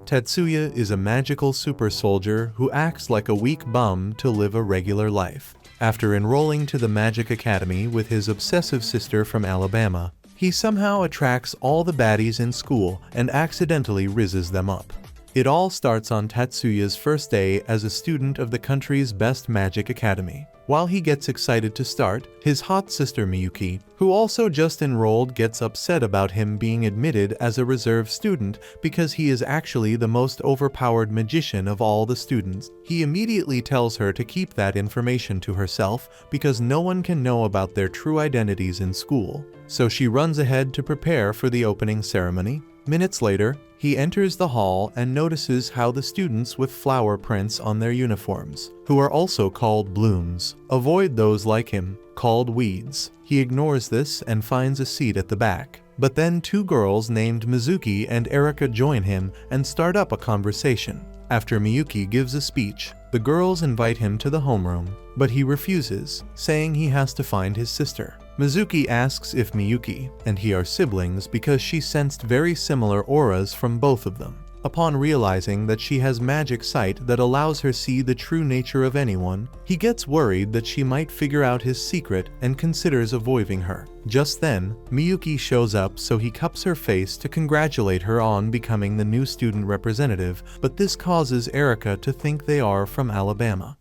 Tetsuya is a magical super soldier who acts like a weak bum to live a regular life. After enrolling to the Magic Academy with his obsessive sister from Alabama, he somehow attracts all the baddies in school and accidentally rizzes them up. It all starts on Tetsuya's first day as a student of the country's best magic academy. While he gets excited to start, his hot sister Miyuki, who also just enrolled, gets upset about him being admitted as a reserve student because he is actually the most overpowered magician of all the students. He immediately tells her to keep that information to herself because no one can know about their true identities in school. So she runs ahead to prepare for the opening ceremony. Minutes later, he enters the hall and notices how the students with flower prints on their uniforms, who are also called blooms, avoid those like him, called weeds. He ignores this and finds a seat at the back. But then two girls named Mizuki and Erika join him and start up a conversation. After Miyuki gives a speech, the girls invite him to the homeroom, but he refuses, saying he has to find his sister. Mizuki asks if Miyuki and he are siblings because she sensed very similar auras from both of them. Upon realizing that she has magic sight that allows her see the true nature of anyone, he gets worried that she might figure out his secret and considers avoiding her. Just then, Miyuki shows up, so he cups her face to congratulate her on becoming the new student representative, but this causes Erika to think they are from Alabama.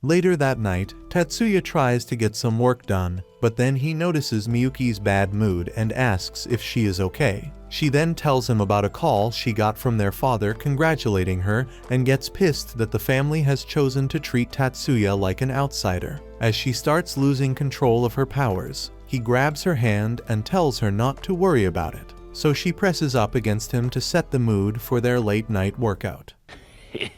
Later that night, Tetsuya tries to get some work done, but then he notices Miyuki's bad mood and asks if she is okay. She then tells him about a call she got from their father congratulating her and gets pissed that the family has chosen to treat Tetsuya like an outsider. As she starts losing control of her powers, he grabs her hand and tells her not to worry about it. So she presses up against him to set the mood for their late-night workout.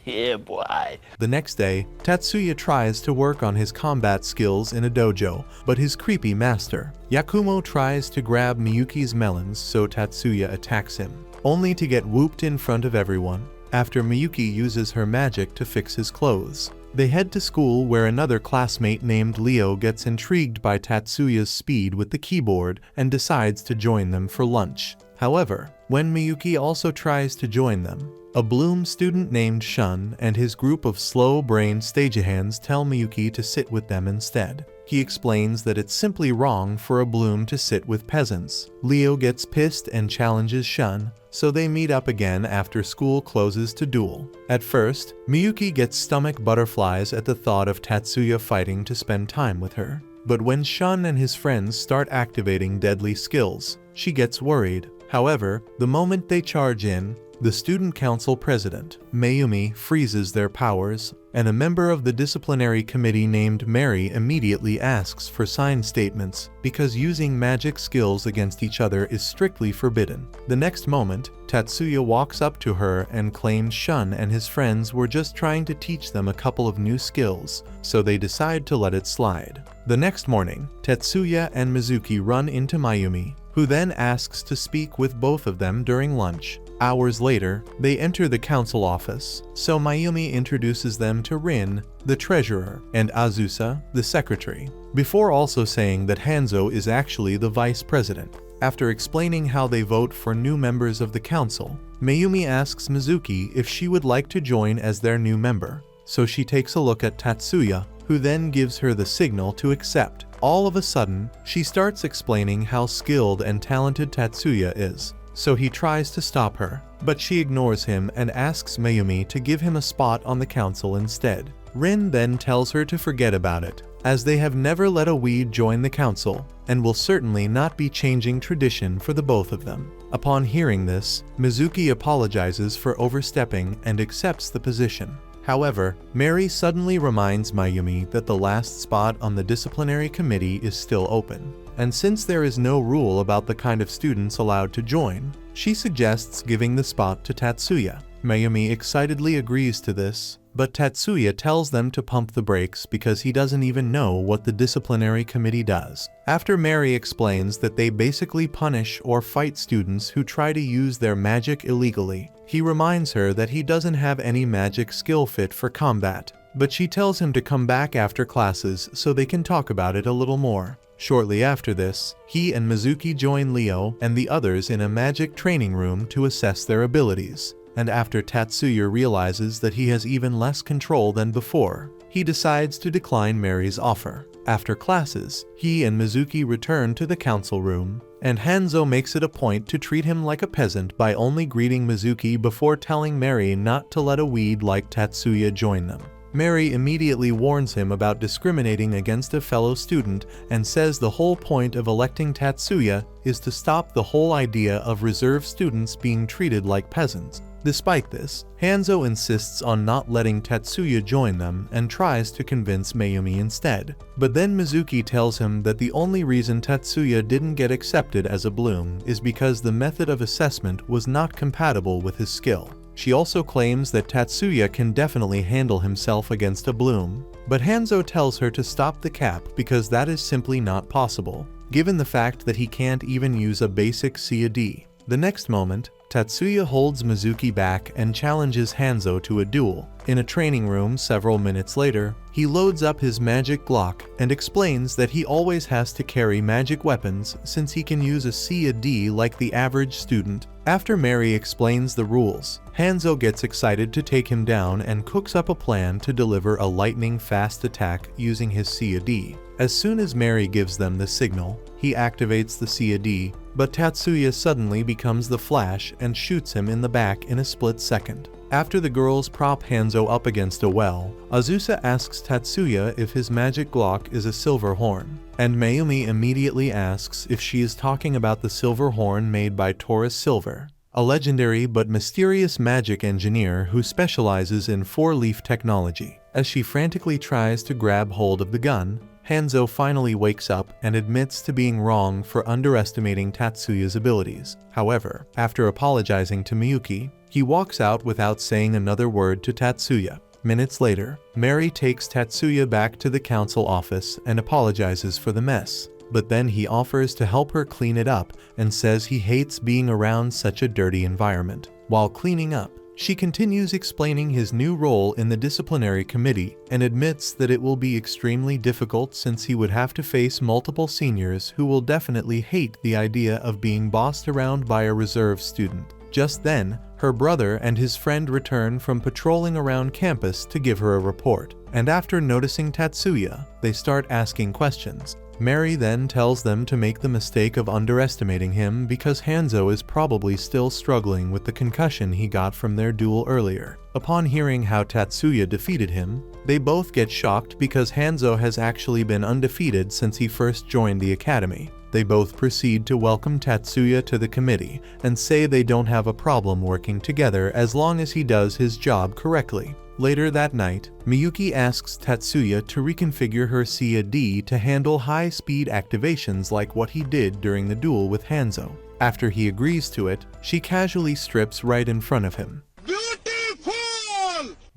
Yeah, boy. The next day, Tetsuya tries to work on his combat skills in a dojo, but his creepy master, Yakumo, tries to grab Miyuki's melons, so Tetsuya attacks him, only to get whooped in front of everyone. After Miyuki uses her magic to fix his clothes, they head to school where another classmate named Leo gets intrigued by Tetsuya's speed with the keyboard and decides to join them for lunch. However, when Miyuki also tries to join them, a Bloom student named Shun and his group of slow-brained stagehands tell Miyuki to sit with them instead. He explains that it's simply wrong for a Bloom to sit with peasants. Leo gets pissed and challenges Shun, so they meet up again after school closes to duel. At first, Miyuki gets stomach butterflies at the thought of Tetsuya fighting to spend time with her. But when Shun and his friends start activating deadly skills, she gets worried. However, the moment they charge in, the student council president, Mayumi, freezes their powers, and a member of the disciplinary committee named Mary immediately asks for sign statements because using magic skills against each other is strictly forbidden. The next moment, Tetsuya walks up to her and claims Shun and his friends were just trying to teach them a couple of new skills, so they decide to let it slide. The next morning, Tetsuya and Mizuki run into Mayumi, who then asks to speak with both of them during lunch. Hours later, they enter the council office, so Mayumi introduces them to Rin, the treasurer, and Azusa, the secretary, before also saying that Hanzo is actually the vice president. After explaining how they vote for new members of the council, Mayumi asks Mizuki if she would like to join as their new member, so she takes a look at Tetsuya, who then gives her the signal to accept. All of a sudden, she starts explaining how skilled and talented Tetsuya is. So he tries to stop her, but she ignores him and asks Mayumi to give him a spot on the council instead. Rin then tells her to forget about it, as they have never let a weed join the council, and will certainly not be changing tradition for the both of them. Upon hearing this, Mizuki apologizes for overstepping and accepts the position. However, Mary suddenly reminds Mayumi that the last spot on the disciplinary committee is still open. And since there is no rule about the kind of students allowed to join, she suggests giving the spot to Tetsuya. Mayumi excitedly agrees to this, but Tetsuya tells them to pump the brakes because he doesn't even know what the disciplinary committee does. After Mary explains that they basically punish or fight students who try to use their magic illegally, he reminds her that he doesn't have any magic skill fit for combat, but she tells him to come back after classes so they can talk about it a little more. Shortly after this, he and Mizuki join Leo and the others in a magic training room to assess their abilities. And after Tatsuya realizes that he has even less control than before, he decides to decline Mary's offer. After classes, he and Mizuki return to the council room, and Hanzo makes it a point to treat him like a peasant by only greeting Mizuki before telling Mary not to let a weed like Tatsuya join them. Mary immediately warns him about discriminating against a fellow student and says the whole point of electing Tatsuya is to stop the whole idea of reserve students being treated like peasants. Despite this, Hanzo insists on not letting Tatsuya join them and tries to convince Mayumi instead. But then Mizuki tells him that the only reason Tatsuya didn't get accepted as a Bloom is because the method of assessment was not compatible with his skill. She also claims that Tatsuya can definitely handle himself against a Bloom, but Hanzo tells her to stop the cap because that is simply not possible, given the fact that he can't even use a basic C/D. The next moment, Tatsuya holds Mizuki back and challenges Hanzo to a duel. In a training room several minutes later, he loads up his magic Glock and explains that he always has to carry magic weapons since he can use a C/D like the average student. After Mary explains the rules, Hanzo gets excited to take him down and cooks up a plan to deliver a lightning-fast attack using his C/D. As soon as Mary gives them the signal, he activates the C/D, but Tatsuya suddenly becomes the Flash and shoots him in the back in a split second. After the girls prop Hanzo up against a well, Azusa asks Tatsuya if his magic Glock is a silver horn, and Mayumi immediately asks if she is talking about the silver horn made by Taurus Silver, a legendary but mysterious magic engineer who specializes in four-leaf technology. As she frantically tries to grab hold of the gun, Hanzo finally wakes up and admits to being wrong for underestimating Tatsuya's abilities. However, after apologizing to Miyuki, he walks out without saying another word to Tatsuya. Minutes later, Mary takes Tatsuya back to the council office and apologizes for the mess. But then he offers to help her clean it up and says he hates being around such a dirty environment. While cleaning up, she continues explaining his new role in the disciplinary committee and admits that it will be extremely difficult since he would have to face multiple seniors who will definitely hate the idea of being bossed around by a reserve student. Just then, her brother and his friend return from patrolling around campus to give her a report, and after noticing Tatsuya, they start asking questions. Mary then tells them to make the mistake of underestimating him because Hanzo is probably still struggling with the concussion he got from their duel earlier. Upon hearing how Tatsuya defeated him, they both get shocked because Hanzo has actually been undefeated since he first joined the academy. They both proceed to welcome Tatsuya to the committee and say they don't have a problem working together as long as he does his job correctly. Later that night, Miyuki asks Tatsuya to reconfigure her C/D to handle high-speed activations like what he did during the duel with Hanzo. After he agrees to it, she casually strips right in front of him. Beautiful!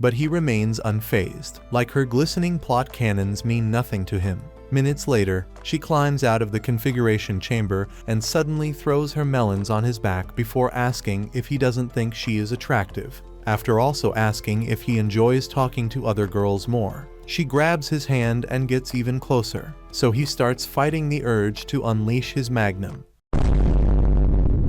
But he remains unfazed, like her glistening plot cannons mean nothing to him. Minutes later, she climbs out of the configuration chamber and suddenly throws her melons on his back before asking if he doesn't think she is attractive. After also asking if he enjoys talking to other girls more, she grabs his hand and gets even closer, so he starts fighting the urge to unleash his magnum.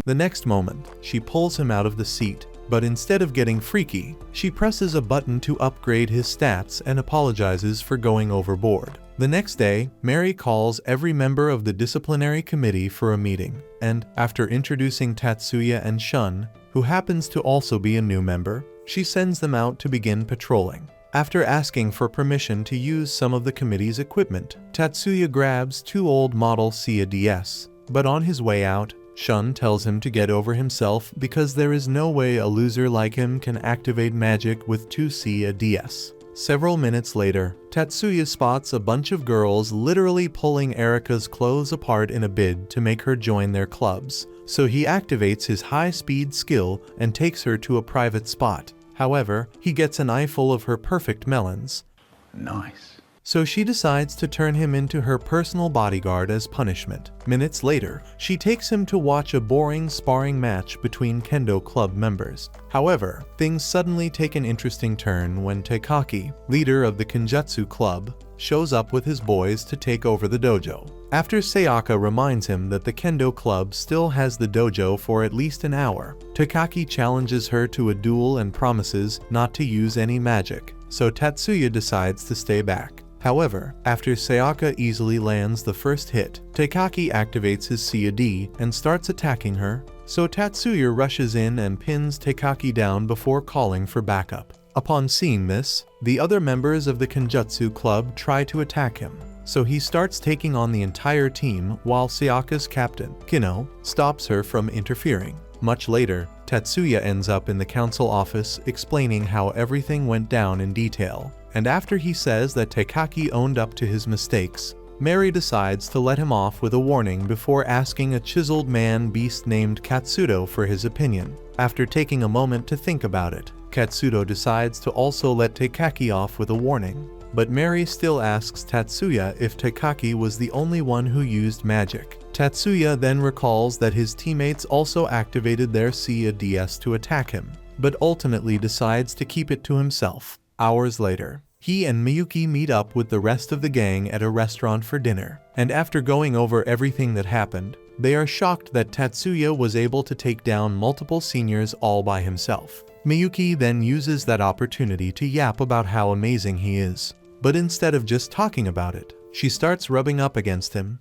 The next moment, she pulls him out of the seat, but instead of getting freaky, she presses a button to upgrade his stats and apologizes for going overboard. The next day, Mary calls every member of the disciplinary committee for a meeting, and after introducing Tatsuya and Shun, who happens to also be a new member, she sends them out to begin patrolling. After asking for permission to use some of the committee's equipment, Tatsuya grabs two old model C/DS, but on his way out, Shun tells him to get over himself because there is no way a loser like him can activate magic with two C/DS. Several minutes later, Tatsuya spots a bunch of girls literally pulling Erika's clothes apart in a bid to make her join their clubs, so he activates his high-speed skill and takes her to a private spot. However, he gets an eyeful of her perfect melons. Nice. So she decides to turn him into her personal bodyguard as punishment. Minutes later, she takes him to watch a boring sparring match between Kendo Club members. However, things suddenly take an interesting turn when Taikaki, leader of the Kenjutsu Club, shows up with his boys to take over the dojo. After Sayaka reminds him that the Kendo Club still has the dojo for at least an hour, Takaki challenges her to a duel and promises not to use any magic, so Tatsuya decides to stay back. However, after Sayaka easily lands the first hit, Takaki activates his CAD and starts attacking her, so Tatsuya rushes in and pins Takaki down before calling for backup. Upon seeing this, the other members of the Kenjutsu Club try to attack him, so he starts taking on the entire team while Sayaka's captain, Kino, stops her from interfering. Much later, Tatsuya ends up in the council office explaining how everything went down in detail, and after he says that Takaki owned up to his mistakes, Mary decides to let him off with a warning before asking a chiseled man-beast named Katsudo for his opinion. After taking a moment to think about it, Katsudo decides to also let Takaki off with a warning, but Mary still asks Tatsuya if Takaki was the only one who used magic. Tatsuya then recalls that his teammates also activated their CADs to attack him, but ultimately decides to keep it to himself. Hours later, he and Miyuki meet up with the rest of the gang at a restaurant for dinner, and after going over everything that happened, they are shocked that Tatsuya was able to take down multiple seniors all by himself. Miyuki then uses that opportunity to yap about how amazing he is, but instead of just talking about it, she starts rubbing up against him.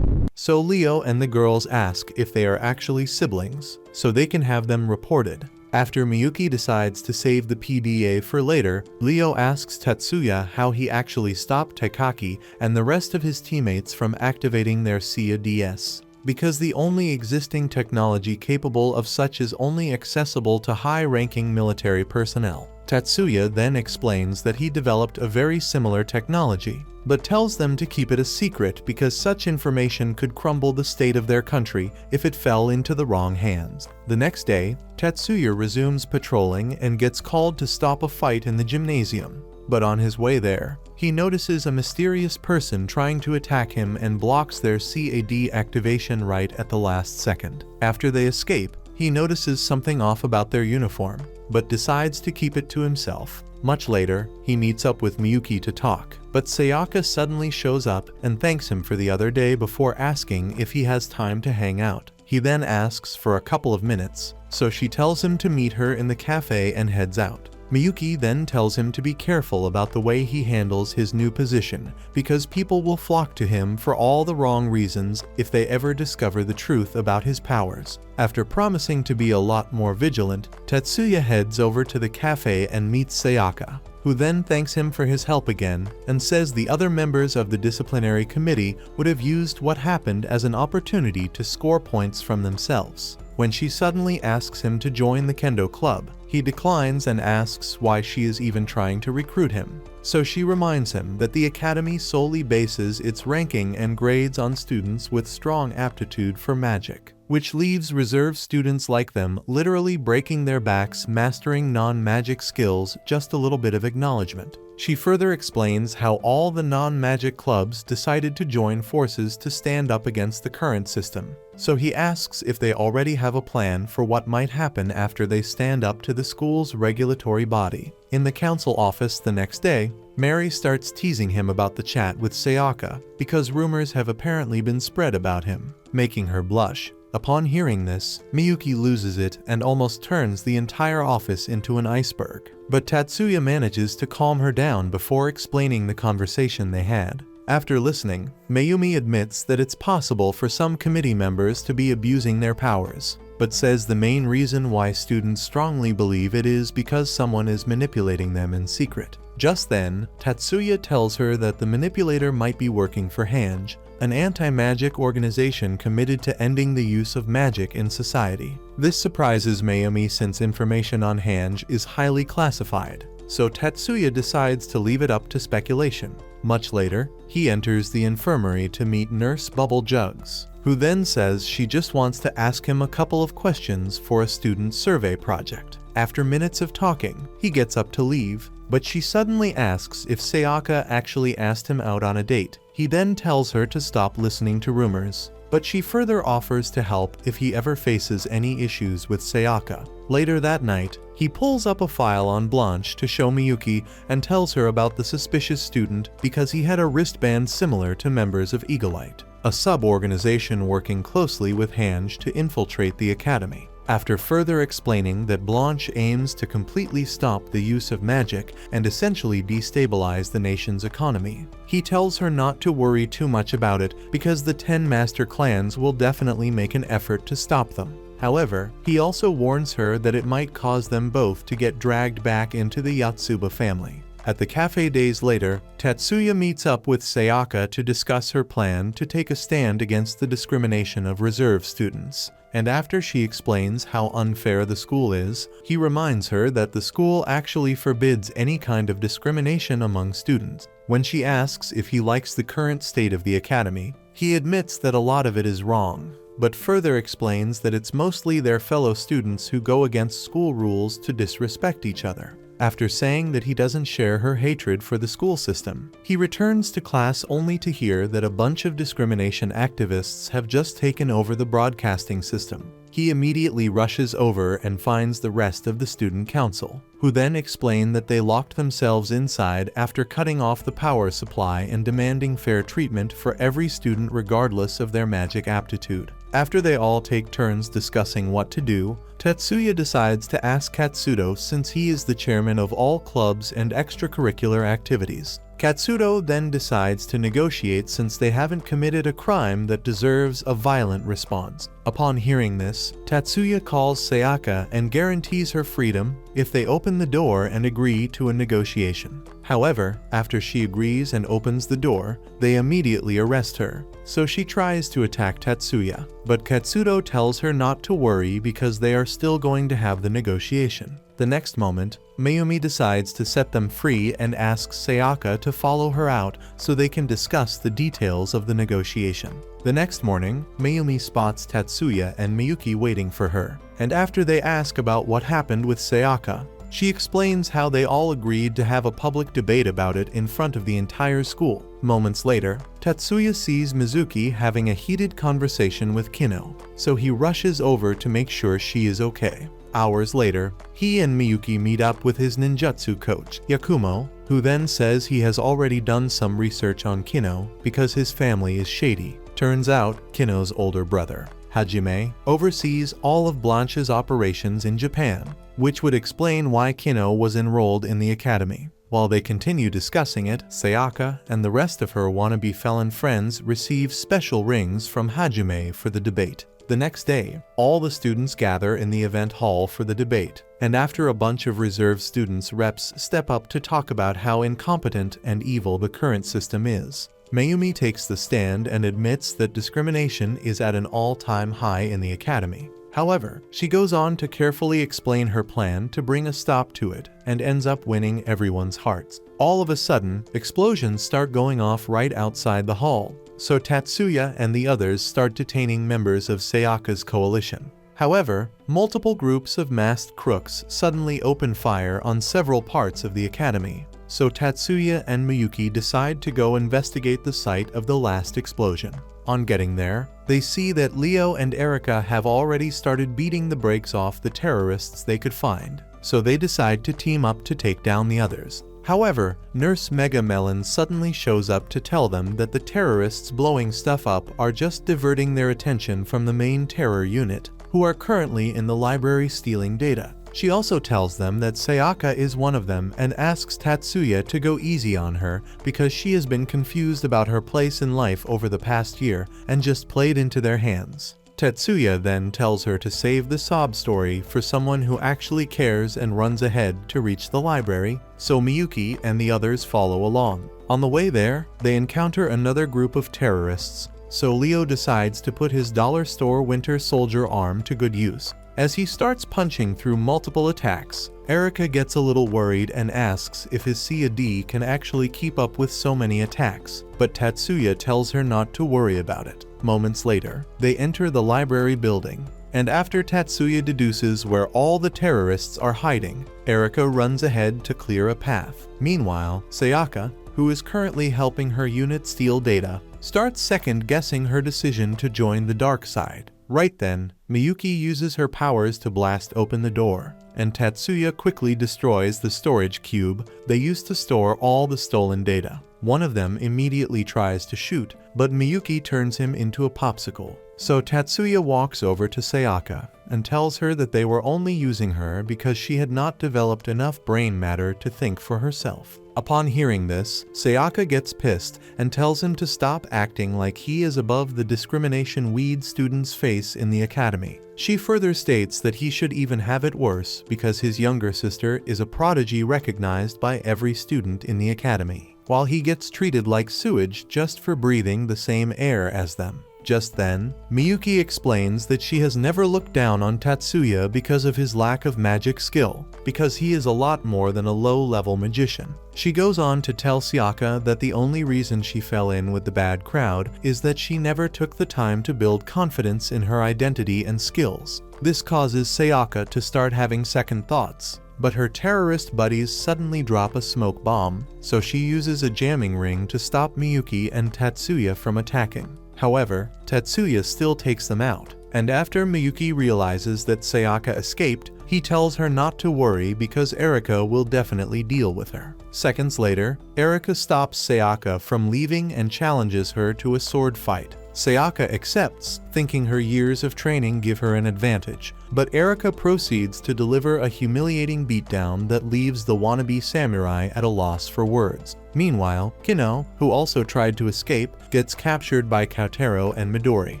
So Leo and the girls ask if they are actually siblings, so they can have them reported. After Miyuki decides to save the PDA for later, Leo asks Tatsuya how he actually stopped Takaki and the rest of his teammates from activating their CADs, because the only existing technology capable of such is only accessible to high-ranking military personnel. Tatsuya then explains that he developed a very similar technology, but tells them to keep it a secret because such information could crumble the state of their country if it fell into the wrong hands. The next day, Tatsuya resumes patrolling and gets called to stop a fight in the gymnasium. But on his way there, he notices a mysterious person trying to attack him and blocks their CAD activation right at the last second. After they escape, he notices something off about their uniform, but decides to keep it to himself. Much later, he meets up with Miyuki to talk, but Sayaka suddenly shows up and thanks him for the other day before asking if he has time to hang out. He then asks for a couple of minutes, so she tells him to meet her in the cafe and heads out. Miyuki then tells him to be careful about the way he handles his new position, because people will flock to him for all the wrong reasons if they ever discover the truth about his powers. After promising to be a lot more vigilant, Tatsuya heads over to the cafe and meets Sayaka, who then thanks him for his help again and says the other members of the disciplinary committee would have used what happened as an opportunity to score points from themselves. When she suddenly asks him to join the Kendo Club, he declines and asks why she is even trying to recruit him. So she reminds him that the academy solely bases its ranking and grades on students with strong aptitude for magic, which leaves reserve students like them literally breaking their backs mastering non-magic skills. Just a little bit of acknowledgement. She further explains how all the non-magic clubs decided to join forces to stand up against the current system. So he asks if they already have a plan for what might happen after they stand up to the school's regulatory body. In the council office the next day, Mary starts teasing him about the chat with Sayaka because rumors have apparently been spread about him, making her blush. Upon hearing this, Miyuki loses it and almost turns the entire office into an iceberg. But Tatsuya manages to calm her down before explaining the conversation they had. After listening, Mayumi admits that it's possible for some committee members to be abusing their powers, but says the main reason why students strongly believe it is because someone is manipulating them in secret. Just then, Tatsuya tells her that the manipulator might be working for Hange, an anti-magic organization committed to ending the use of magic in society. This surprises Mayumi since information on Hange is highly classified, so Tatsuya decides to leave it up to speculation. Much later, he enters the infirmary to meet Nurse Bubble Jugs, who then says she just wants to ask him a couple of questions for a student survey project. After minutes of talking, he gets up to leave, but she suddenly asks if Sayaka actually asked him out on a date. He then tells her to stop listening to rumors, but she further offers to help if he ever faces any issues with Sayaka. Later that night, he pulls up a file on Blanche to show Miyuki and tells her about the suspicious student because he had a wristband similar to members of Eaglite, a sub-organization working closely with Hange to infiltrate the academy. After further explaining that Blanche aims to completely stop the use of magic and essentially destabilize the nation's economy, he tells her not to worry too much about it because the 10 master clans will definitely make an effort to stop them. However, he also warns her that it might cause them both to get dragged back into the Yotsuba family. At the cafe days later, Tatsuya meets up with Sayaka to discuss her plan to take a stand against the discrimination of reserve students. And after she explains how unfair the school is, he reminds her that the school actually forbids any kind of discrimination among students. When she asks if he likes the current state of the academy, he admits that a lot of it is wrong, but further explains that it's mostly their fellow students who go against school rules to disrespect each other. After saying that he doesn't share her hatred for the school system, he returns to class only to hear that a bunch of discrimination activists have just taken over the broadcasting system. He immediately rushes over and finds the rest of the student council, who then explain that they locked themselves inside after cutting off the power supply and demanding fair treatment for every student regardless of their magic aptitude. After they all take turns discussing what to do, Tatsuya decides to ask Katsudo since he is the chairman of all clubs and extracurricular activities. Katsudo then decides to negotiate since they haven't committed a crime that deserves a violent response. Upon hearing this, Tatsuya calls Sayaka and guarantees her freedom if they open the door and agree to a negotiation. However, after she agrees and opens the door, they immediately arrest her, so she tries to attack Tatsuya. But Katsudo tells her not to worry because they are still going to have the negotiation. The next moment, Mayumi decides to set them free and asks Sayaka to follow her out so they can discuss the details of the negotiation. The next morning, Mayumi spots Tatsuya and Miyuki waiting for her, and after they ask about what happened with Sayaka, she explains how they all agreed to have a public debate about it in front of the entire school. Moments later, Tatsuya sees Mizuki having a heated conversation with Kino, so he rushes over to make sure she is okay. Hours later, he and Miyuki meet up with his ninjutsu coach, Yakumo, who then says he has already done some research on Kino because his family is shady. Turns out, Kino's older brother, Hajime, oversees all of Blanche's operations in Japan, which would explain why Kino was enrolled in the academy. While they continue discussing it, Sayaka and the rest of her wannabe felon friends receive special rings from Hajime for the debate. The next day, all the students gather in the event hall for the debate, and after a bunch of reserve students reps step up to talk about how incompetent and evil the current system is, Mayumi takes the stand and admits that discrimination is at an all-time high in the academy. However, she goes on to carefully explain her plan to bring a stop to it and ends up winning everyone's hearts. All of a sudden, explosions start going off right outside the hall, so Tatsuya and the others start detaining members of Sayaka's coalition. However, multiple groups of masked crooks suddenly open fire on several parts of the academy, so Tatsuya and Miyuki decide to go investigate the site of the last explosion. On getting there, they see that Leo and Erika have already started beating the brakes off the terrorists they could find, so they decide to team up to take down the others. However, Nurse Mega Melon suddenly shows up to tell them that the terrorists blowing stuff up are just diverting their attention from the main terror unit, who are currently in the library stealing data. She also tells them that Sayaka is one of them and asks Tatsuya to go easy on her because she has been confused about her place in life over the past year and just played into their hands. Tatsuya then tells her to save the sob story for someone who actually cares and runs ahead to reach the library, so Miyuki and the others follow along. On the way there, they encounter another group of terrorists, so Leo decides to put his dollar store Winter Soldier arm to good use. As he starts punching through multiple attacks, Erika gets a little worried and asks if his C.A.D. can actually keep up with so many attacks, but Tatsuya tells her not to worry about it. Moments later, they enter the library building, and after Tatsuya deduces where all the terrorists are hiding, Erika runs ahead to clear a path. Meanwhile, Sayaka, who is currently helping her unit steal data, starts second-guessing her decision to join the dark side. Right then, Miyuki uses her powers to blast open the door, and Tatsuya quickly destroys the storage cube they used to store all the stolen data. One of them immediately tries to shoot, but Miyuki turns him into a popsicle. So Tatsuya walks over to Sayaka and tells her that they were only using her because she had not developed enough brain matter to think for herself. Upon hearing this, Sayaka gets pissed and tells him to stop acting like he is above the discrimination weed students face in the academy. She further states that he should even have it worse because his younger sister is a prodigy recognized by every student in the academy, while he gets treated like sewage just for breathing the same air as them. Just then, Miyuki explains that she has never looked down on Tatsuya because of his lack of magic skill, because he is a lot more than a low-level magician. She goes on to tell Sayaka that the only reason she fell in with the bad crowd is that she never took the time to build confidence in her identity and skills. This causes Sayaka to start having second thoughts. But her terrorist buddies suddenly drop a smoke bomb, so she uses a jamming ring to stop Miyuki and Tatsuya from attacking. However, Tatsuya still takes them out, and after Miyuki realizes that Sayaka escaped, he tells her not to worry because Erika will definitely deal with her. Seconds later, Erika stops Sayaka from leaving and challenges her to a sword fight. Sayaka accepts, thinking her years of training give her an advantage, but Erika proceeds to deliver a humiliating beatdown that leaves the wannabe samurai at a loss for words. Meanwhile, Kino, who also tried to escape, gets captured by Kotaro and Midori.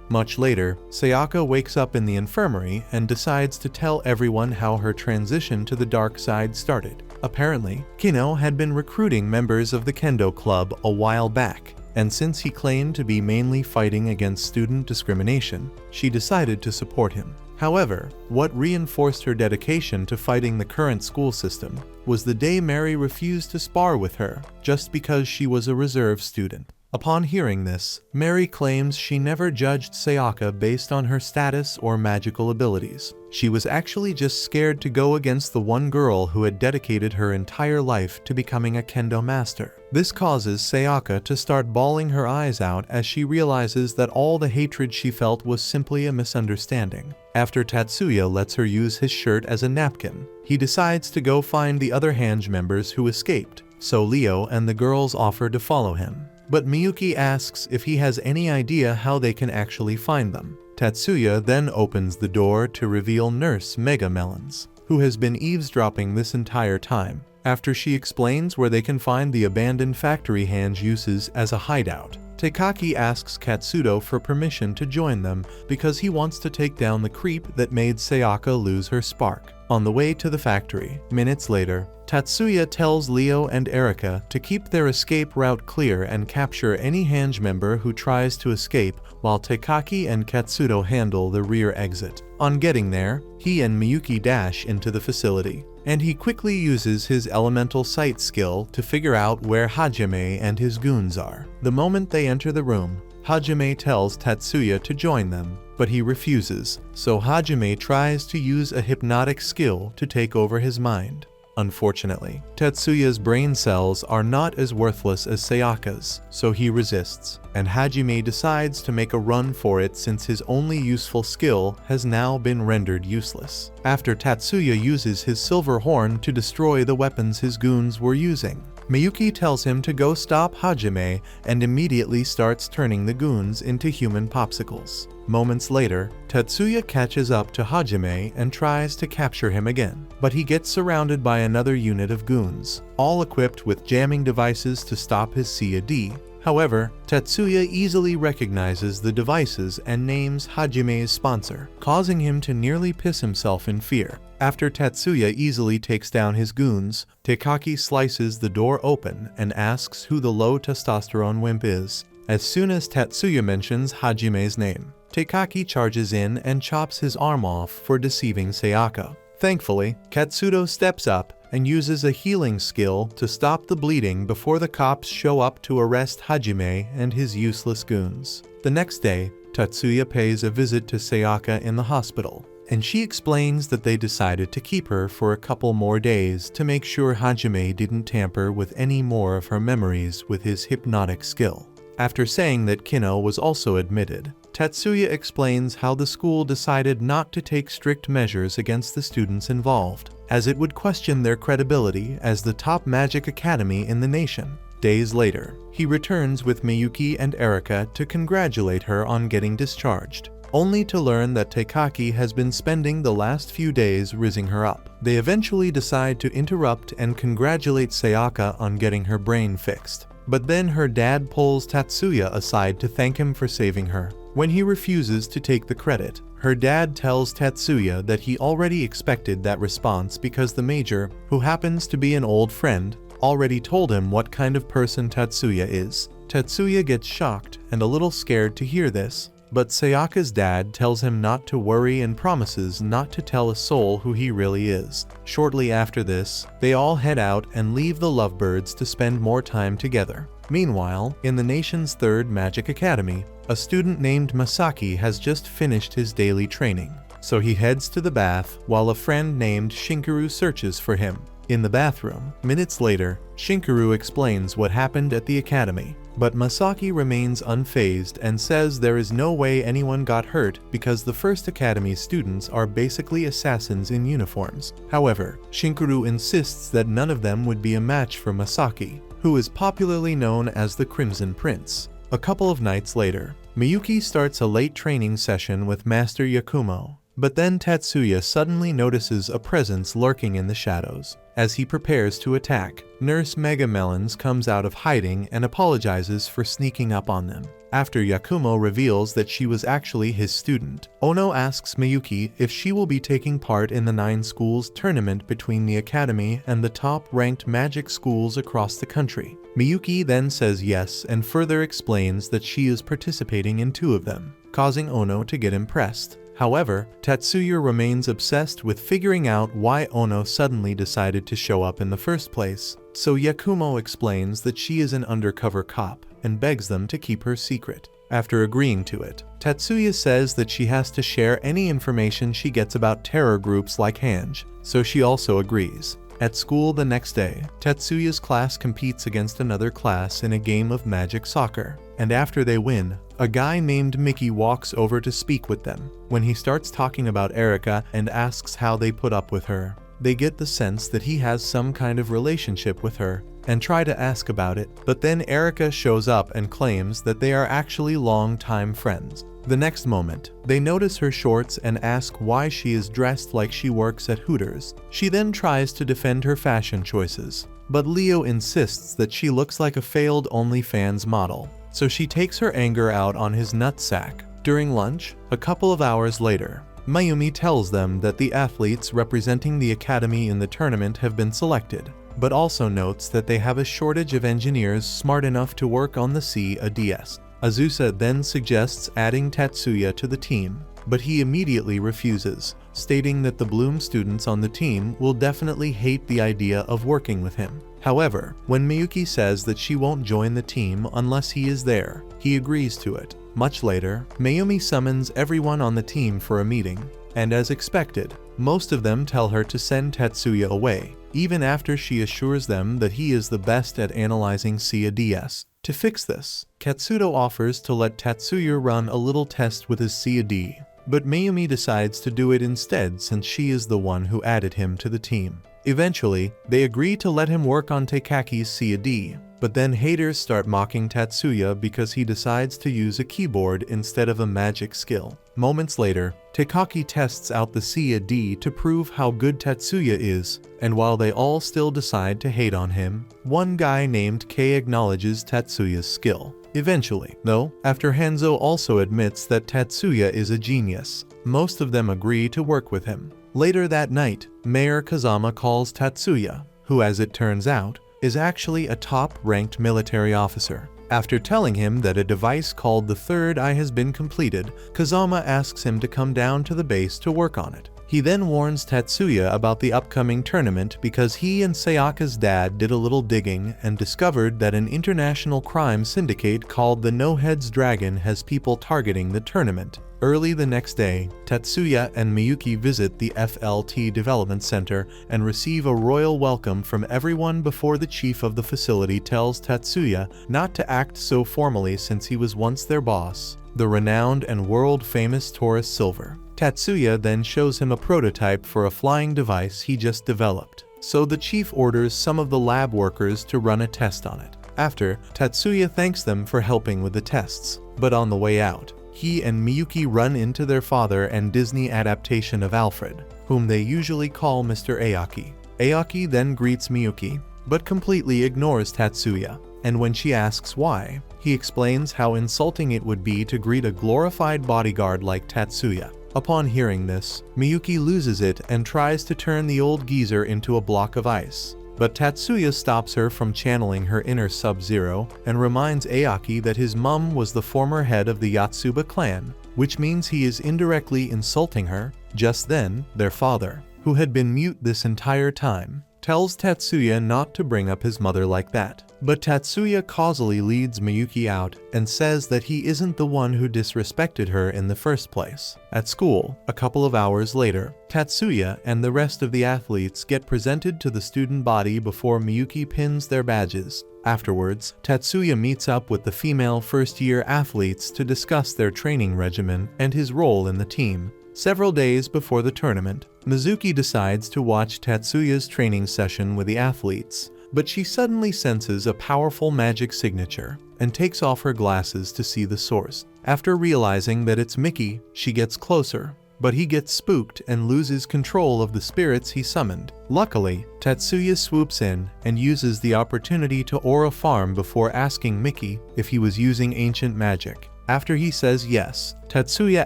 Much later, Sayaka wakes up in the infirmary and decides to tell everyone how her transition to the dark side started. Apparently, Kino had been recruiting members of the Kendo Club a while back, and since he claimed to be mainly fighting against student discrimination, she decided to support him. However, what reinforced her dedication to fighting the current school system was the day Mary refused to spar with her just because she was a reserve student. Upon hearing this, Mary claims she never judged Sayaka based on her status or magical abilities. She was actually just scared to go against the one girl who had dedicated her entire life to becoming a kendo master. This causes Sayaka to start bawling her eyes out as she realizes that all the hatred she felt was simply a misunderstanding. After Tatsuya lets her use his shirt as a napkin, he decides to go find the other Hange members who escaped, so Leo and the girls offer to follow him. But Miyuki asks if he has any idea how they can actually find them. Tatsuya then opens the door to reveal Nurse Mega Melons, who has been eavesdropping this entire time, after she explains where they can find the abandoned factory Hange uses as a hideout. Takaki asks Katsudo for permission to join them because he wants to take down the creep that made Sayaka lose her spark. On the way to the factory, minutes later, Tatsuya tells Leo and Erika to keep their escape route clear and capture any Hange member who tries to escape while Takaki and Katsudo handle the rear exit. On getting there, he and Miyuki dash into the facility, and he quickly uses his elemental sight skill to figure out where Hajime and his goons are. The moment they enter the room, Hajime tells Tatsuya to join them, but he refuses, so Hajime tries to use a hypnotic skill to take over his mind. Unfortunately, Tatsuya's brain cells are not as worthless as Sayaka's, so he resists, and Hajime decides to make a run for it since his only useful skill has now been rendered useless. After Tatsuya uses his silver horn to destroy the weapons his goons were using, Miyuki tells him to go stop Hajime and immediately starts turning the goons into human popsicles. Moments later, Tatsuya catches up to Hajime and tries to capture him again, but he gets surrounded by another unit of goons, all equipped with jamming devices to stop his CAD. However, Tatsuya easily recognizes the devices and names Hajime's sponsor, causing him to nearly piss himself in fear. After Tatsuya easily takes down his goons, Takaki slices the door open and asks who the low testosterone wimp is. As soon as Tatsuya mentions Hajime's name, Takaki charges in and chops his arm off for deceiving Sayaka. Thankfully, Katsudo steps up and uses a healing skill to stop the bleeding before the cops show up to arrest Hajime and his useless goons. The next day, Tatsuya pays a visit to Sayaka in the hospital, and she explains that they decided to keep her for a couple more days to make sure Hajime didn't tamper with any more of her memories with his hypnotic skill. After saying that Kino was also admitted, Tatsuya explains how the school decided not to take strict measures against the students involved, as it would question their credibility as the top magic academy in the nation. Days later, he returns with Miyuki and Erika to congratulate her on getting discharged, only to learn that Taikaki has been spending the last few days rizzing her up. They eventually decide to interrupt and congratulate Sayaka on getting her brain fixed. But then her dad pulls Tatsuya aside to thank him for saving her. When he refuses to take the credit, her dad tells Tatsuya that he already expected that response because the major, who happens to be an old friend, already told him what kind of person Tatsuya is. Tatsuya gets shocked and a little scared to hear this, but Sayaka's dad tells him not to worry and promises not to tell a soul who he really is. Shortly after this, they all head out and leave the lovebirds to spend more time together. Meanwhile, in the nation's third magic academy, a student named Masaki has just finished his daily training, so he heads to the bath while a friend named Shinkuru searches for him. In the bathroom, minutes later, Shinkuru explains what happened at the academy, but Masaki remains unfazed and says there is no way anyone got hurt because the first academy students are basically assassins in uniforms. However, Shinkuru insists that none of them would be a match for Masaki, who is popularly known as the Crimson Prince. A couple of nights later, Miyuki starts a late training session with Master Yakumo, but then Tatsuya suddenly notices a presence lurking in the shadows. As he prepares to attack, Nurse Mega Melons comes out of hiding and apologizes for sneaking up on them. After Yakumo reveals that she was actually his student, Ono asks Miyuki if she will be taking part in the 9 schools tournament between the academy and the top-ranked magic schools across the country. Miyuki then says yes and further explains that she is participating in 2 of them, causing Ono to get impressed. However, Tatsuya remains obsessed with figuring out why Ono suddenly decided to show up in the first place, so Yakumo explains that she is an undercover cop and begs them to keep her secret. After agreeing to it, Tatsuya says that she has to share any information she gets about terror groups like Hange, so she also agrees. At school the next day, Tatsuya's class competes against another class in a game of magic soccer, and after they win, a guy named Mickey walks over to speak with them. When he starts talking about Erika and asks how they put up with her, they get the sense that he has some kind of relationship with her and try to ask about it, but then Erika shows up and claims that they are actually long-time friends. The next moment, they notice her shorts and ask why she is dressed like she works at Hooters. She then tries to defend her fashion choices, but Leo insists that she looks like a failed OnlyFans model, so she takes her anger out on his nutsack. During lunch, a couple of hours later, Mayumi tells them that the athletes representing the academy in the tournament have been selected, but also notes that they have a shortage of engineers smart enough to work on the CADS. Azusa then suggests adding Tatsuya to the team, but he immediately refuses, stating that the Bloom students on the team will definitely hate the idea of working with him. However, when Miyuki says that she won't join the team unless he is there, he agrees to it. Much later, Mayumi summons everyone on the team for a meeting, and as expected, most of them tell her to send Tatsuya away, even after she assures them that he is the best at analyzing CADS. To fix this, Katsudo offers to let Tatsuya run a little test with his CAD, but Mayumi decides to do it instead since she is the one who added him to the team. Eventually, they agree to let him work on Taikaki's CAD, but then haters start mocking Tatsuya because he decides to use a keyboard instead of a magic skill. Moments later, Taikaki tests out the CAD to prove how good Tatsuya is, and while they all still decide to hate on him, one guy named Kei acknowledges Tatsuya's skill. Eventually, though, after Hanzo also admits that Tatsuya is a genius, most of them agree to work with him. Later that night, Mayor Kazama calls Tatsuya, who as it turns out, is actually a top-ranked military officer. After telling him that a device called the Third Eye has been completed, Kazama asks him to come down to the base to work on it. He then warns Tatsuya about the upcoming tournament because he and Sayaka's dad did a little digging and discovered that an international crime syndicate called the No Heads Dragon has people targeting the tournament. Early the next day, Tatsuya and Miyuki visit the FLT Development Center and receive a royal welcome from everyone before the chief of the facility tells Tatsuya not to act so formally since he was once their boss, the renowned and world-famous Taurus Silver. Tatsuya then shows him a prototype for a flying device he just developed, so the chief orders some of the lab workers to run a test on it. After, Tatsuya thanks them for helping with the tests, but on the way out, he and Miyuki run into their father and Disney adaptation of Alfred, whom they usually call Mr. Aoki. Aoki then greets Miyuki, but completely ignores Tatsuya, and when she asks why, he explains how insulting it would be to greet a glorified bodyguard like Tatsuya. Upon hearing this, Miyuki loses it and tries to turn the old geezer into a block of ice. But Tatsuya stops her from channeling her inner Sub-Zero and reminds Aoki that his mum was the former head of the Yotsuba clan, which means he is indirectly insulting her. Just then, their father, who had been mute this entire time, tells Tatsuya not to bring up his mother like that. But Tatsuya causally leads Miyuki out and says that he isn't the one who disrespected her in the first place. At school, a couple of hours later, Tatsuya and the rest of the athletes get presented to the student body before Miyuki pins their badges. Afterwards, Tatsuya meets up with the female first-year athletes to discuss their training regimen and his role in the team. Several days before the tournament, Mizuki decides to watch Tatsuya's training session with the athletes, but she suddenly senses a powerful magic signature and takes off her glasses to see the source. After realizing that it's Mickey, she gets closer, but he gets spooked and loses control of the spirits he summoned. Luckily, Tatsuya swoops in and uses the opportunity to aura farm before asking Mickey if he was using ancient magic. After he says yes, Tatsuya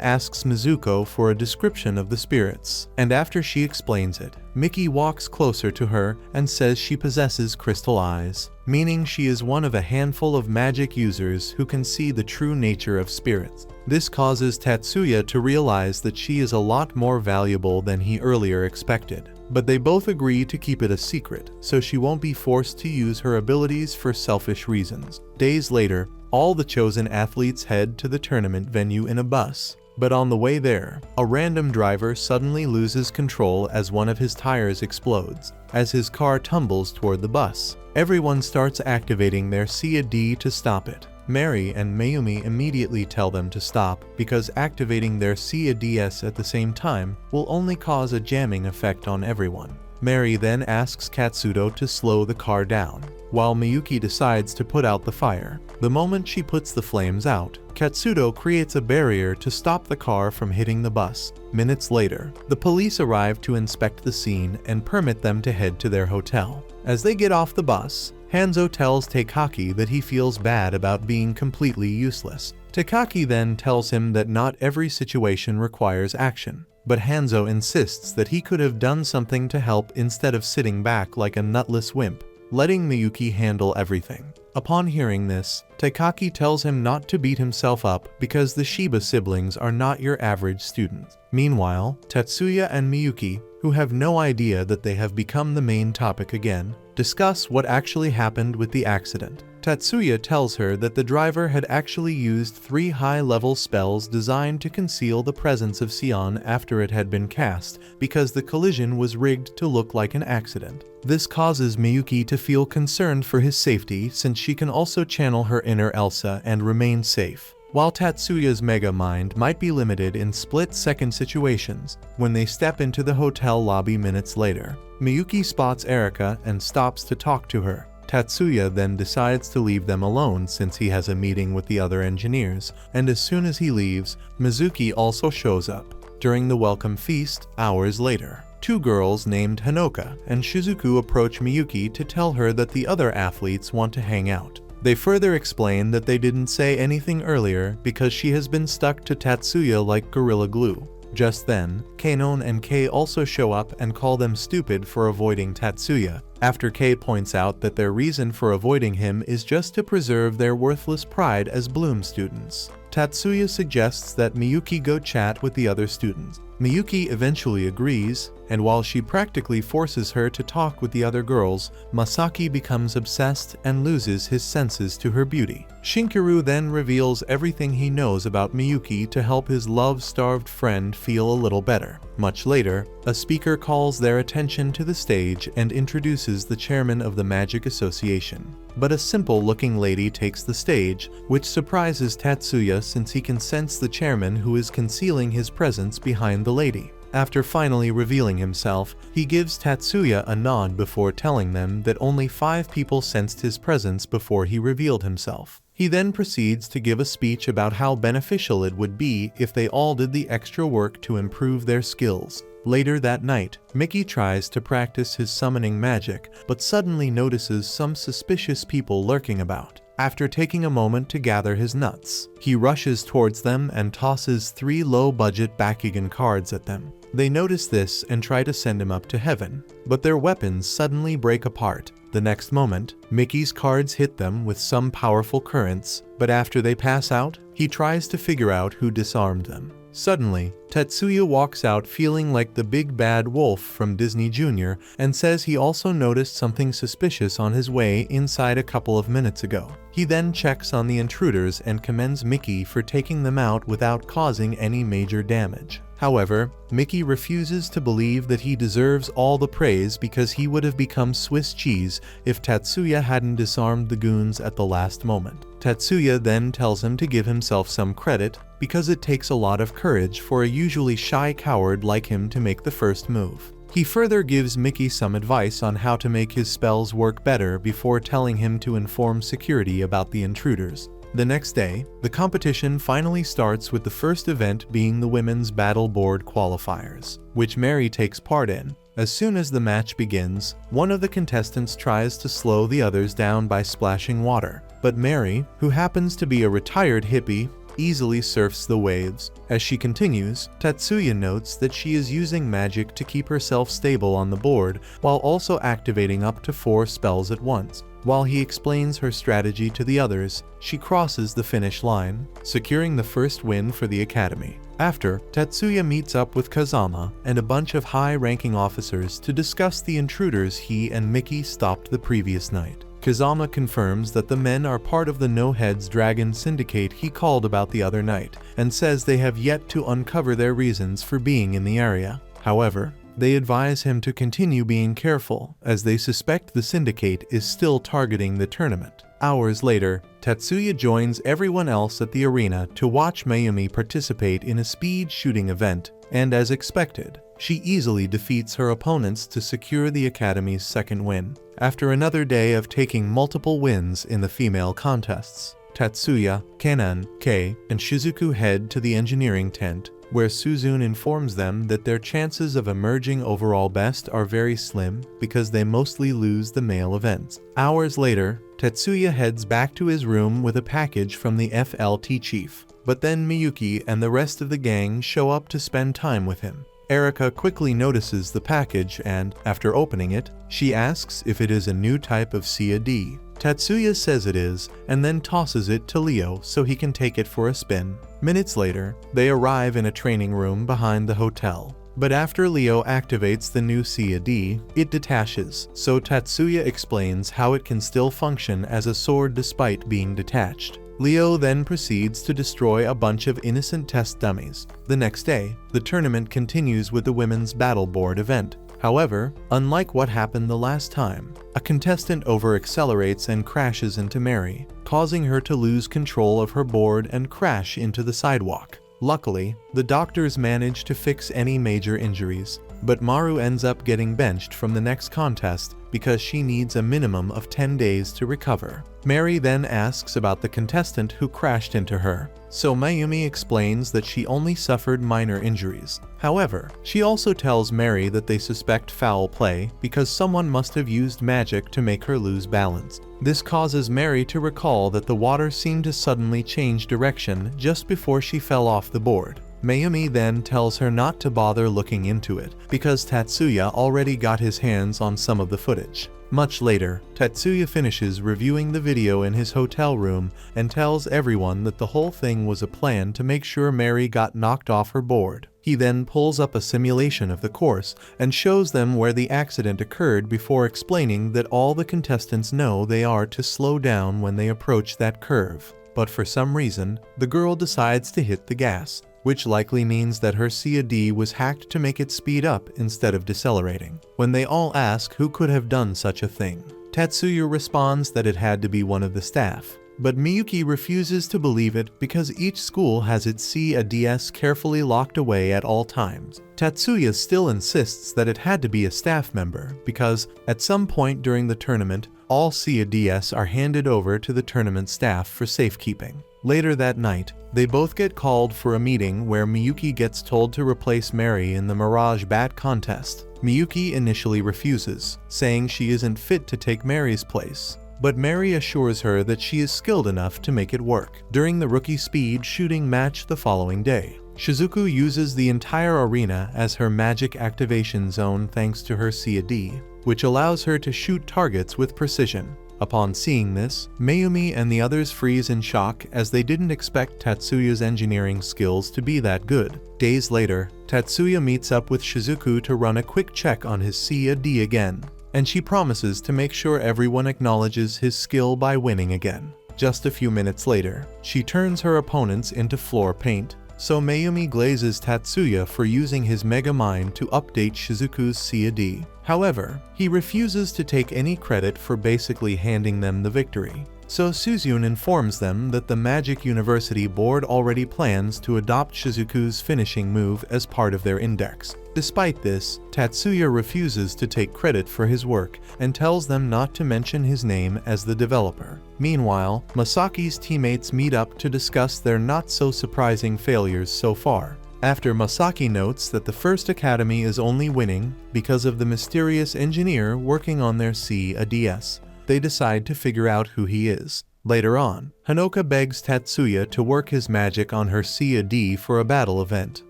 asks Mizuko for a description of the spirits, and after she explains it, Mickey walks closer to her and says she possesses crystal eyes, meaning she is one of a handful of magic users who can see the true nature of spirits. This causes Tatsuya to realize that she is a lot more valuable than he earlier expected, but they both agree to keep it a secret so she won't be forced to use her abilities for selfish reasons. Days later, all the chosen athletes head to the tournament venue in a bus, but on the way there, a random driver suddenly loses control as one of his tires explodes. As his car tumbles toward the bus, everyone starts activating their C&D to stop it. Mary and Mayumi immediately tell them to stop because activating their C&DS at the same time will only cause a jamming effect on everyone. Mary then asks Katsudo to slow the car down, while Miyuki decides to put out the fire. The moment she puts the flames out, Katsudo creates a barrier to stop the car from hitting the bus. Minutes later, the police arrive to inspect the scene and permit them to head to their hotel. As they get off the bus, Hanzo tells Takaki that he feels bad about being completely useless. Takaki then tells him that not every situation requires action, but Hanzo insists that he could have done something to help instead of sitting back like a nutless wimp, letting Miyuki handle everything. Upon hearing this, Takaki tells him not to beat himself up because the Shiba siblings are not your average students. Meanwhile, Tatsuya and Miyuki, who have no idea that they have become the main topic again, discuss what actually happened with the accident. Tatsuya tells her that the driver had actually used 3 high-level spells designed to conceal the presence of Sion after it had been cast, because the collision was rigged to look like an accident. This causes Miyuki to feel concerned for his safety since she can also channel her inner Elsa and remain safe. While Tatsuya's mega mind might be limited in split-second situations, when they step into the hotel lobby minutes later, Miyuki spots Erika and stops to talk to her. Tatsuya then decides to leave them alone since he has a meeting with the other engineers, and as soon as he leaves, Mizuki also shows up. During the welcome feast, hours later, 2 girls named Hanoka and Shizuku approach Miyuki to tell her that the other athletes want to hang out. They further explain that they didn't say anything earlier because she has been stuck to Tatsuya like Gorilla Glue. Just then, Kanon and Kei also show up and call them stupid for avoiding Tatsuya, after Kei points out that their reason for avoiding him is just to preserve their worthless pride as Bloom students. Tatsuya suggests that Miyuki go chat with the other students. Miyuki eventually agrees, and while she practically forces her to talk with the other girls, Masaki becomes obsessed and loses his senses to her beauty. Shinkuru then reveals everything he knows about Miyuki to help his love-starved friend feel a little better. Much later, a speaker calls their attention to the stage and introduces the chairman of the Magic Association. But a simple-looking lady takes the stage, which surprises Tatsuya since he can sense the chairman who is concealing his presence behind the lady. After finally revealing himself, he gives Tatsuya a nod before telling them that only 5 people sensed his presence before he revealed himself. He then proceeds to give a speech about how beneficial it would be if they all did the extra work to improve their skills. Later that night, Mickey tries to practice his summoning magic, but suddenly notices some suspicious people lurking about. After taking a moment to gather his nuts, he rushes towards them and tosses 3 low-budget Bakugan cards at them. They notice this and try to send him up to heaven, but their weapons suddenly break apart. The next moment, Mickey's cards hit them with some powerful currents, but after they pass out, he tries to figure out who disarmed them. Suddenly, Tatsuya walks out feeling like the big bad wolf from Disney Jr. and says he also noticed something suspicious on his way inside a couple of minutes ago. He then checks on the intruders and commends Mickey for taking them out without causing any major damage. However, Mickey refuses to believe that he deserves all the praise because he would have become Swiss cheese if Tatsuya hadn't disarmed the goons at the last moment. Tatsuya then tells him to give himself some credit because it takes a lot of courage for a usually shy coward like him to make the first move. He further gives Mickey some advice on how to make his spells work better before telling him to inform security about the intruders. The next day, the competition finally starts with the first event being the women's battle board qualifiers, which Mary takes part in. As soon as the match begins, one of the contestants tries to slow the others down by splashing water, but Mary, who happens to be a retired hippie, easily surfs the waves. As she continues, Tatsuya notes that she is using magic to keep herself stable on the board while also activating up to 4 spells at once. While he explains her strategy to the others, she crosses the finish line, securing the first win for the academy. After, Tatsuya meets up with Kazama and a bunch of high-ranking officers to discuss the intruders he and Mickey stopped the previous night. Kazama confirms that the men are part of the No Heads Dragon Syndicate he called about the other night, and says they have yet to uncover their reasons for being in the area. However, they advise him to continue being careful, as they suspect the syndicate is still targeting the tournament. Hours later, Tatsuya joins everyone else at the arena to watch Mayumi participate in a speed shooting event, and as expected, she easily defeats her opponents to secure the Academy's second win. After another day of taking multiple wins in the female contests, Tatsuya, Kanan, Kei, and Shizuku head to the engineering tent, where Suzune informs them that their chances of emerging overall best are very slim because they mostly lose the male events. Hours later, Tatsuya heads back to his room with a package from the FLT chief, but then Miyuki and the rest of the gang show up to spend time with him. Erika quickly notices the package and, after opening it, she asks if it is a new type of CAD. Tatsuya says it is, and then tosses it to Leo so he can take it for a spin. Minutes later, they arrive in a training room behind the hotel. But after Leo activates the new CAD, it detaches, so Tatsuya explains how it can still function as a sword despite being detached. Leo then proceeds to destroy a bunch of innocent test dummies. The next day, the tournament continues with the women's battle board event. However, unlike what happened the last time, a contestant over-accelerates and crashes into Mary, causing her to lose control of her board and crash into the sidewalk. Luckily, the doctors manage to fix any major injuries, but Maru ends up getting benched from the next contest because she needs a minimum of 10 days to recover. Mary then asks about the contestant who crashed into her, so Mayumi explains that she only suffered minor injuries. However, she also tells Mary that they suspect foul play because someone must have used magic to make her lose balance. This causes Mary to recall that the water seemed to suddenly change direction just before she fell off the board. Mayumi then tells her not to bother looking into it because Tatsuya already got his hands on some of the footage. Much later, Tatsuya finishes reviewing the video in his hotel room and tells everyone that the whole thing was a plan to make sure Mary got knocked off her board. He then pulls up a simulation of the course and shows them where the accident occurred before explaining that all the contestants know they are to slow down when they approach that curve. But for some reason, the girl decides to hit the gas, which likely means that her CAD was hacked to make it speed up instead of decelerating. When they all ask who could have done such a thing, Tatsuya responds that it had to be one of the staff. But Miyuki refuses to believe it because each school has its CADs carefully locked away at all times. Tatsuya still insists that it had to be a staff member because, at some point during the tournament, all CADs are handed over to the tournament staff for safekeeping. Later that night, they both get called for a meeting where Miyuki gets told to replace Mary in the Mirage Bat contest. Miyuki initially refuses, saying she isn't fit to take Mary's place. But Mary assures her that she is skilled enough to make it work. During the rookie speed shooting match the following day, Shizuku uses the entire arena as her magic activation zone thanks to her CAD, which allows her to shoot targets with precision. Upon seeing this, Mayumi and the others freeze in shock as they didn't expect Tatsuya's engineering skills to be that good. Days later, Tatsuya meets up with Shizuku to run a quick check on his CAD again, and she promises to make sure everyone acknowledges his skill by winning again. Just a few minutes later, she turns her opponents into floor paint, so Mayumi glazes Tatsuya for using his Mega Mind to update Shizuku's CAD. However, he refuses to take any credit for basically handing them the victory. So Suzune informs them that the Magic University board already plans to adopt Shizuku's finishing move as part of their index. Despite this, Tatsuya refuses to take credit for his work and tells them not to mention his name as the developer. Meanwhile, Masaki's teammates meet up to discuss their not-so-surprising failures so far. After Masaki notes that the First Academy is only winning because of the mysterious engineer working on their CADs, they decide to figure out who he is. Later on, Hanoka begs Tatsuya to work his magic on her CAD for a battle event,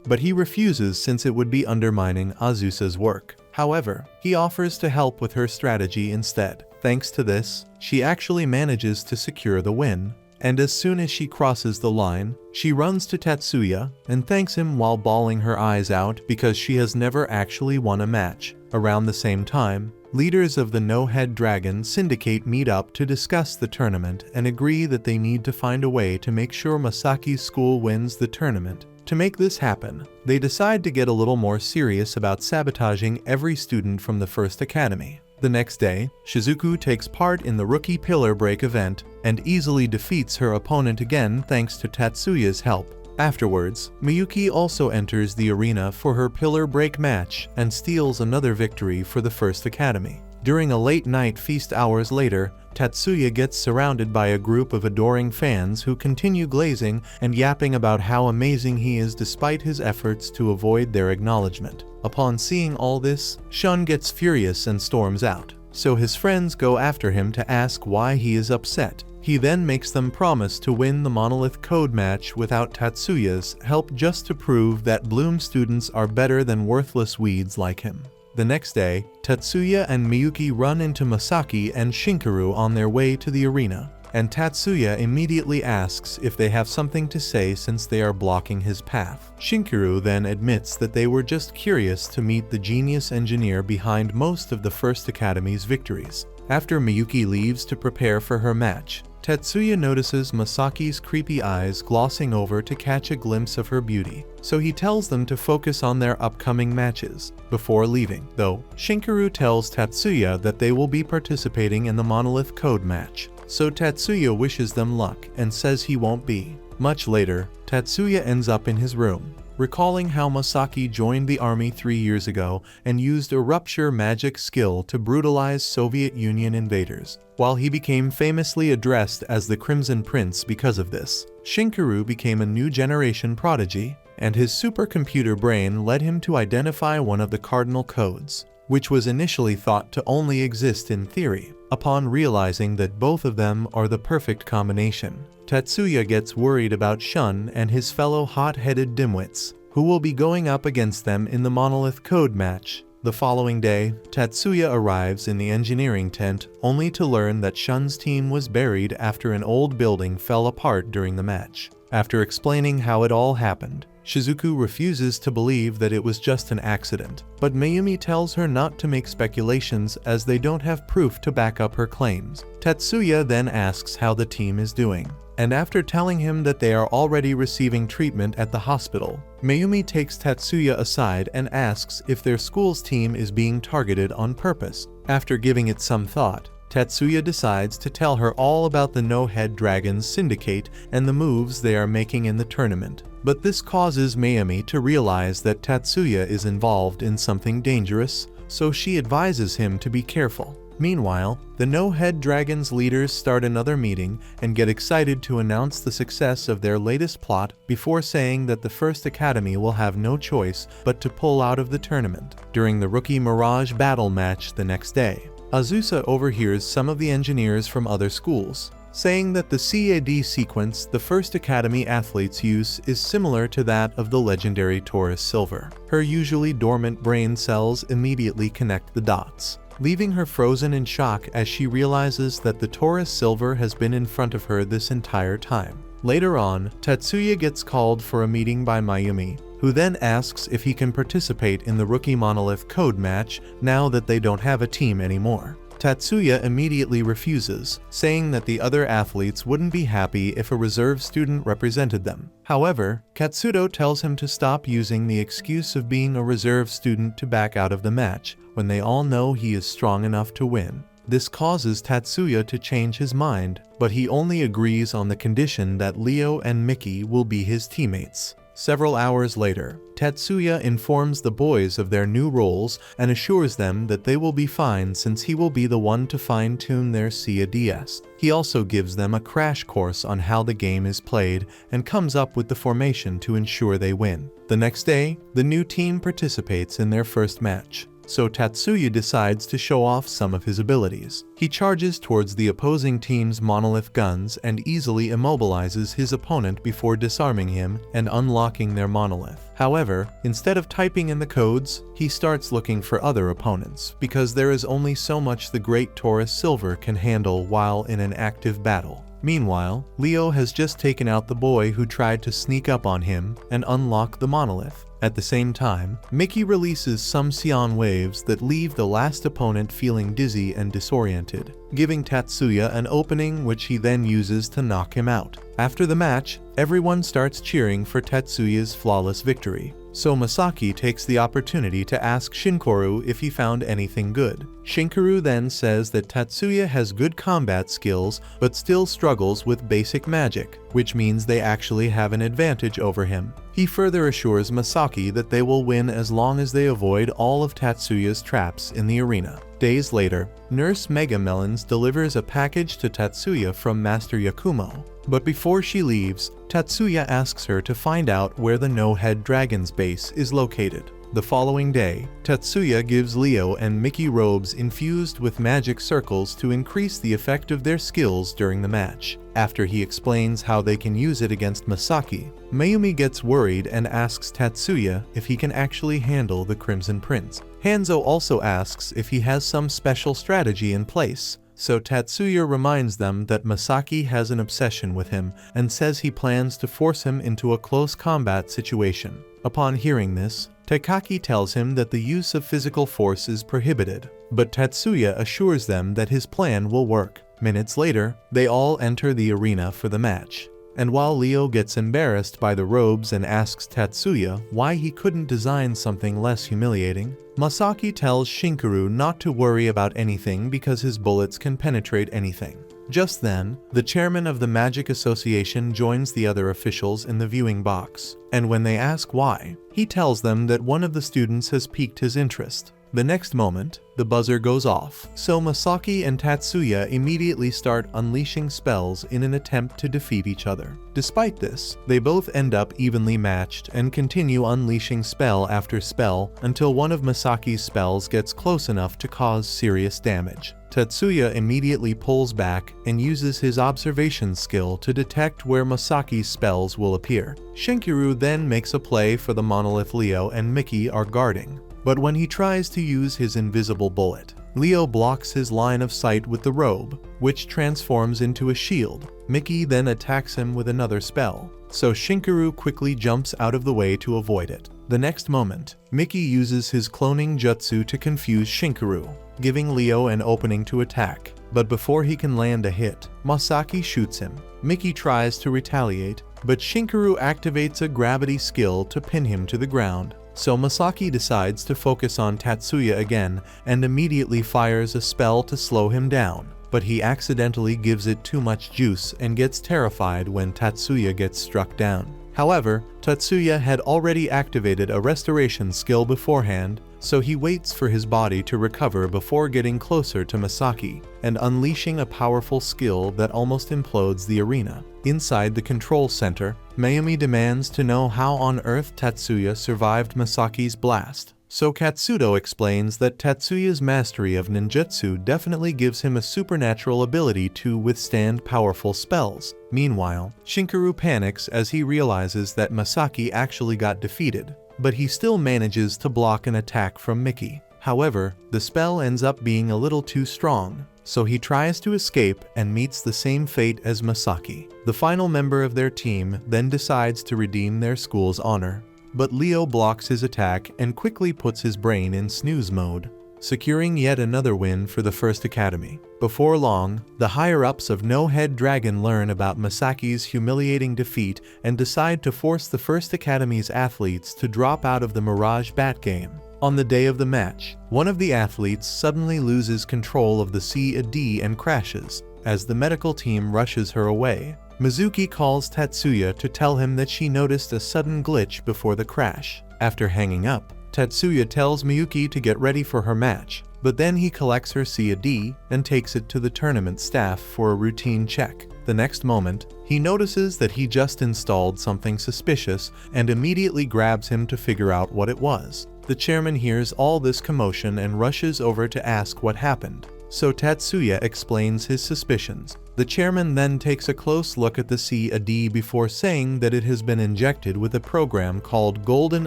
but he refuses since it would be undermining Azusa's work. However, he offers to help with her strategy instead. Thanks to this, she actually manages to secure the win, and as soon as she crosses the line, she runs to Tatsuya and thanks him while bawling her eyes out because she has never actually won a match. Around the same time, leaders of the No-Head Dragon Syndicate meet up to discuss the tournament and agree that they need to find a way to make sure Masaki's school wins the tournament. To make this happen, they decide to get a little more serious about sabotaging every student from the First Academy. The next day, Shizuku takes part in the Rookie Pillar Break event and easily defeats her opponent again thanks to Tatsuya's help. Afterwards, Miyuki also enters the arena for her Pillar Break match and steals another victory for the First Academy. During a late-night feast hours later, Tatsuya gets surrounded by a group of adoring fans who continue glazing and yapping about how amazing he is despite his efforts to avoid their acknowledgement. Upon seeing all this, Shun gets furious and storms out, so his friends go after him to ask why he is upset. He then makes them promise to win the Monolith Code match without Tatsuya's help just to prove that Bloom students are better than worthless weeds like him. The next day, Tatsuya and Miyuki run into Masaki and Shinkaru on their way to the arena, and Tatsuya immediately asks if they have something to say since they are blocking his path. Shinkaru then admits that they were just curious to meet the genius engineer behind most of the First Academy's victories. After Miyuki leaves to prepare for her match, Tatsuya notices Masaki's creepy eyes glossing over to catch a glimpse of her beauty, so he tells them to focus on their upcoming matches. Before leaving, though, Shinkaru tells Tatsuya that they will be participating in the Monolith Code match, so Tatsuya wishes them luck and says he won't be. Much later, Tatsuya ends up in his room, recalling how Masaki joined the army 3 years ago and used a rupture magic skill to brutalize Soviet Union invaders. While he became famously addressed as the Crimson Prince because of this, Shinkaru became a new generation prodigy, and his supercomputer brain led him to identify one of the cardinal codes, which was initially thought to only exist in theory. Upon realizing that both of them are the perfect combination, Tatsuya gets worried about Shun and his fellow hot-headed dimwits, who will be going up against them in the Monolith Code match. The following day, Tatsuya arrives in the engineering tent only to learn that Shun's team was buried after an old building fell apart during the match. After explaining how it all happened, Shizuku refuses to believe that it was just an accident, but Mayumi tells her not to make speculations as they don't have proof to back up her claims. Tatsuya then asks how the team is doing, and after telling him that they are already receiving treatment at the hospital, Mayumi takes Tatsuya aside and asks if their school's team is being targeted on purpose. After giving it some thought, Tatsuya decides to tell her all about the No-Head Dragons syndicate and the moves they are making in the tournament. But this causes Mayumi to realize that Tatsuya is involved in something dangerous, so she advises him to be careful. Meanwhile, the No-Head Dragons leaders start another meeting and get excited to announce the success of their latest plot before saying that the First Academy will have no choice but to pull out of the tournament. During the Rookie Mirage battle match the next day, Azusa overhears some of the engineers from other schools, saying that the CAD sequence the First Academy athletes use is similar to that of the legendary Taurus Silver. Her usually dormant brain cells immediately connect the dots, leaving her frozen in shock as she realizes that the Taurus Silver has been in front of her this entire time. Later on, Tatsuya gets called for a meeting by Mayumi, who then asks if he can participate in the Rookie Monolith Code match now that they don't have a team anymore. Tatsuya immediately refuses, saying that the other athletes wouldn't be happy if a reserve student represented them. However, Katsudo tells him to stop using the excuse of being a reserve student to back out of the match, when they all know he is strong enough to win. This causes Tatsuya to change his mind, but he only agrees on the condition that Leo and Miki will be his teammates. Several hours later, Tatsuya informs the boys of their new roles and assures them that they will be fine since he will be the one to fine-tune their CADS. He also gives them a crash course on how the game is played and comes up with the formation to ensure they win. The next day, the new team participates in their first match, so Tatsuya decides to show off some of his abilities. He charges towards the opposing team's monolith guns and easily immobilizes his opponent before disarming him and unlocking their monolith. However, instead of typing in the codes, he starts looking for other opponents, because there is only so much the Great Taurus Silver can handle while in an active battle. Meanwhile, Leo has just taken out the boy who tried to sneak up on him and unlock the monolith. At the same time, Miki releases some Sion waves that leave the last opponent feeling dizzy and disoriented, giving Tatsuya an opening which he then uses to knock him out. After the match, everyone starts cheering for Tatsuya's flawless victory, so Masaki takes the opportunity to ask Shinkoru if he found anything good. Shinkoru then says that Tatsuya has good combat skills but still struggles with basic magic, which means they actually have an advantage over him. He further assures Masaki that they will win as long as they avoid all of Tatsuya's traps in the arena. Days later, Nurse Mega Melons delivers a package to Tatsuya from Master Yakumo, but before she leaves, Tatsuya asks her to find out where the No-Head Dragon's base is located. The following day, Tatsuya gives Leo and Miki robes infused with magic circles to increase the effect of their skills during the match. After he explains how they can use it against Masaki, Mayumi gets worried and asks Tatsuya if he can actually handle the Crimson Prince. Hanzo also asks if he has some special strategy in place, so Tatsuya reminds them that Masaki has an obsession with him and says he plans to force him into a close combat situation. Upon hearing this, Takaki tells him that the use of physical force is prohibited, but Tatsuya assures them that his plan will work. Minutes later, they all enter the arena for the match, and while Leo gets embarrassed by the robes and asks Tatsuya why he couldn't design something less humiliating, Masaki tells Shinkoru not to worry about anything because his bullets can penetrate anything. Just then, the chairman of the Magic Association joins the other officials in the viewing box, and when they ask why, he tells them that one of the students has piqued his interest. The next moment, the buzzer goes off, so Masaki and Tatsuya immediately start unleashing spells in an attempt to defeat each other. Despite this, they both end up evenly matched and continue unleashing spell after spell until one of Masaki's spells gets close enough to cause serious damage. Tatsuya immediately pulls back and uses his observation skill to detect where Masaki's spells will appear. Shinkoru then makes a play for the monolith Leo and Miki are guarding, but when he tries to use his invisible bullet, Leo blocks his line of sight with the robe, which transforms into a shield. Mickey then attacks him with another spell, so Shinkuru quickly jumps out of the way to avoid it. The next moment, Mickey uses his cloning jutsu to confuse Shinkuru, giving Leo an opening to attack. But before he can land a hit, Masaki shoots him. Mickey tries to retaliate, but Shinkuru activates a gravity skill to pin him to the ground. So Masaki decides to focus on Tatsuya again and immediately fires a spell to slow him down. But he accidentally gives it too much juice and gets terrified when Tatsuya gets struck down. However, Tatsuya had already activated a restoration skill beforehand, so he waits for his body to recover before getting closer to Masaki and unleashing a powerful skill that almost implodes the arena. Inside the control center, Mayumi demands to know how on earth Tatsuya survived Masaki's blast. So Katsudo explains that Tatsuya's mastery of ninjutsu definitely gives him a supernatural ability to withstand powerful spells. Meanwhile, Shinkuru panics as he realizes that Masaki actually got defeated, but he still manages to block an attack from Mickey. However, the spell ends up being a little too strong, so he tries to escape and meets the same fate as Masaki. The final member of their team then decides to redeem their school's honor. But Leo blocks his attack and quickly puts his brain in snooze mode, securing yet another win for the First Academy. Before long, the higher-ups of No Head Dragon learn about Masaki's humiliating defeat and decide to force the First Academy's athletes to drop out of the Mirage Bat game. On the day of the match, one of the athletes suddenly loses control of the C-A-D and crashes. As the medical team rushes her away, Mizuki calls Tatsuya to tell him that she noticed a sudden glitch before the crash. After hanging up, Tatsuya tells Miyuki to get ready for her match, but then he collects her C-A-D and takes it to the tournament staff for a routine check. The next moment, he notices that he just installed something suspicious and immediately grabs him to figure out what it was. The chairman hears all this commotion and rushes over to ask what happened. So Tatsuya explains his suspicions. The chairman then takes a close look at the C-A-D before saying that it has been injected with a program called Golden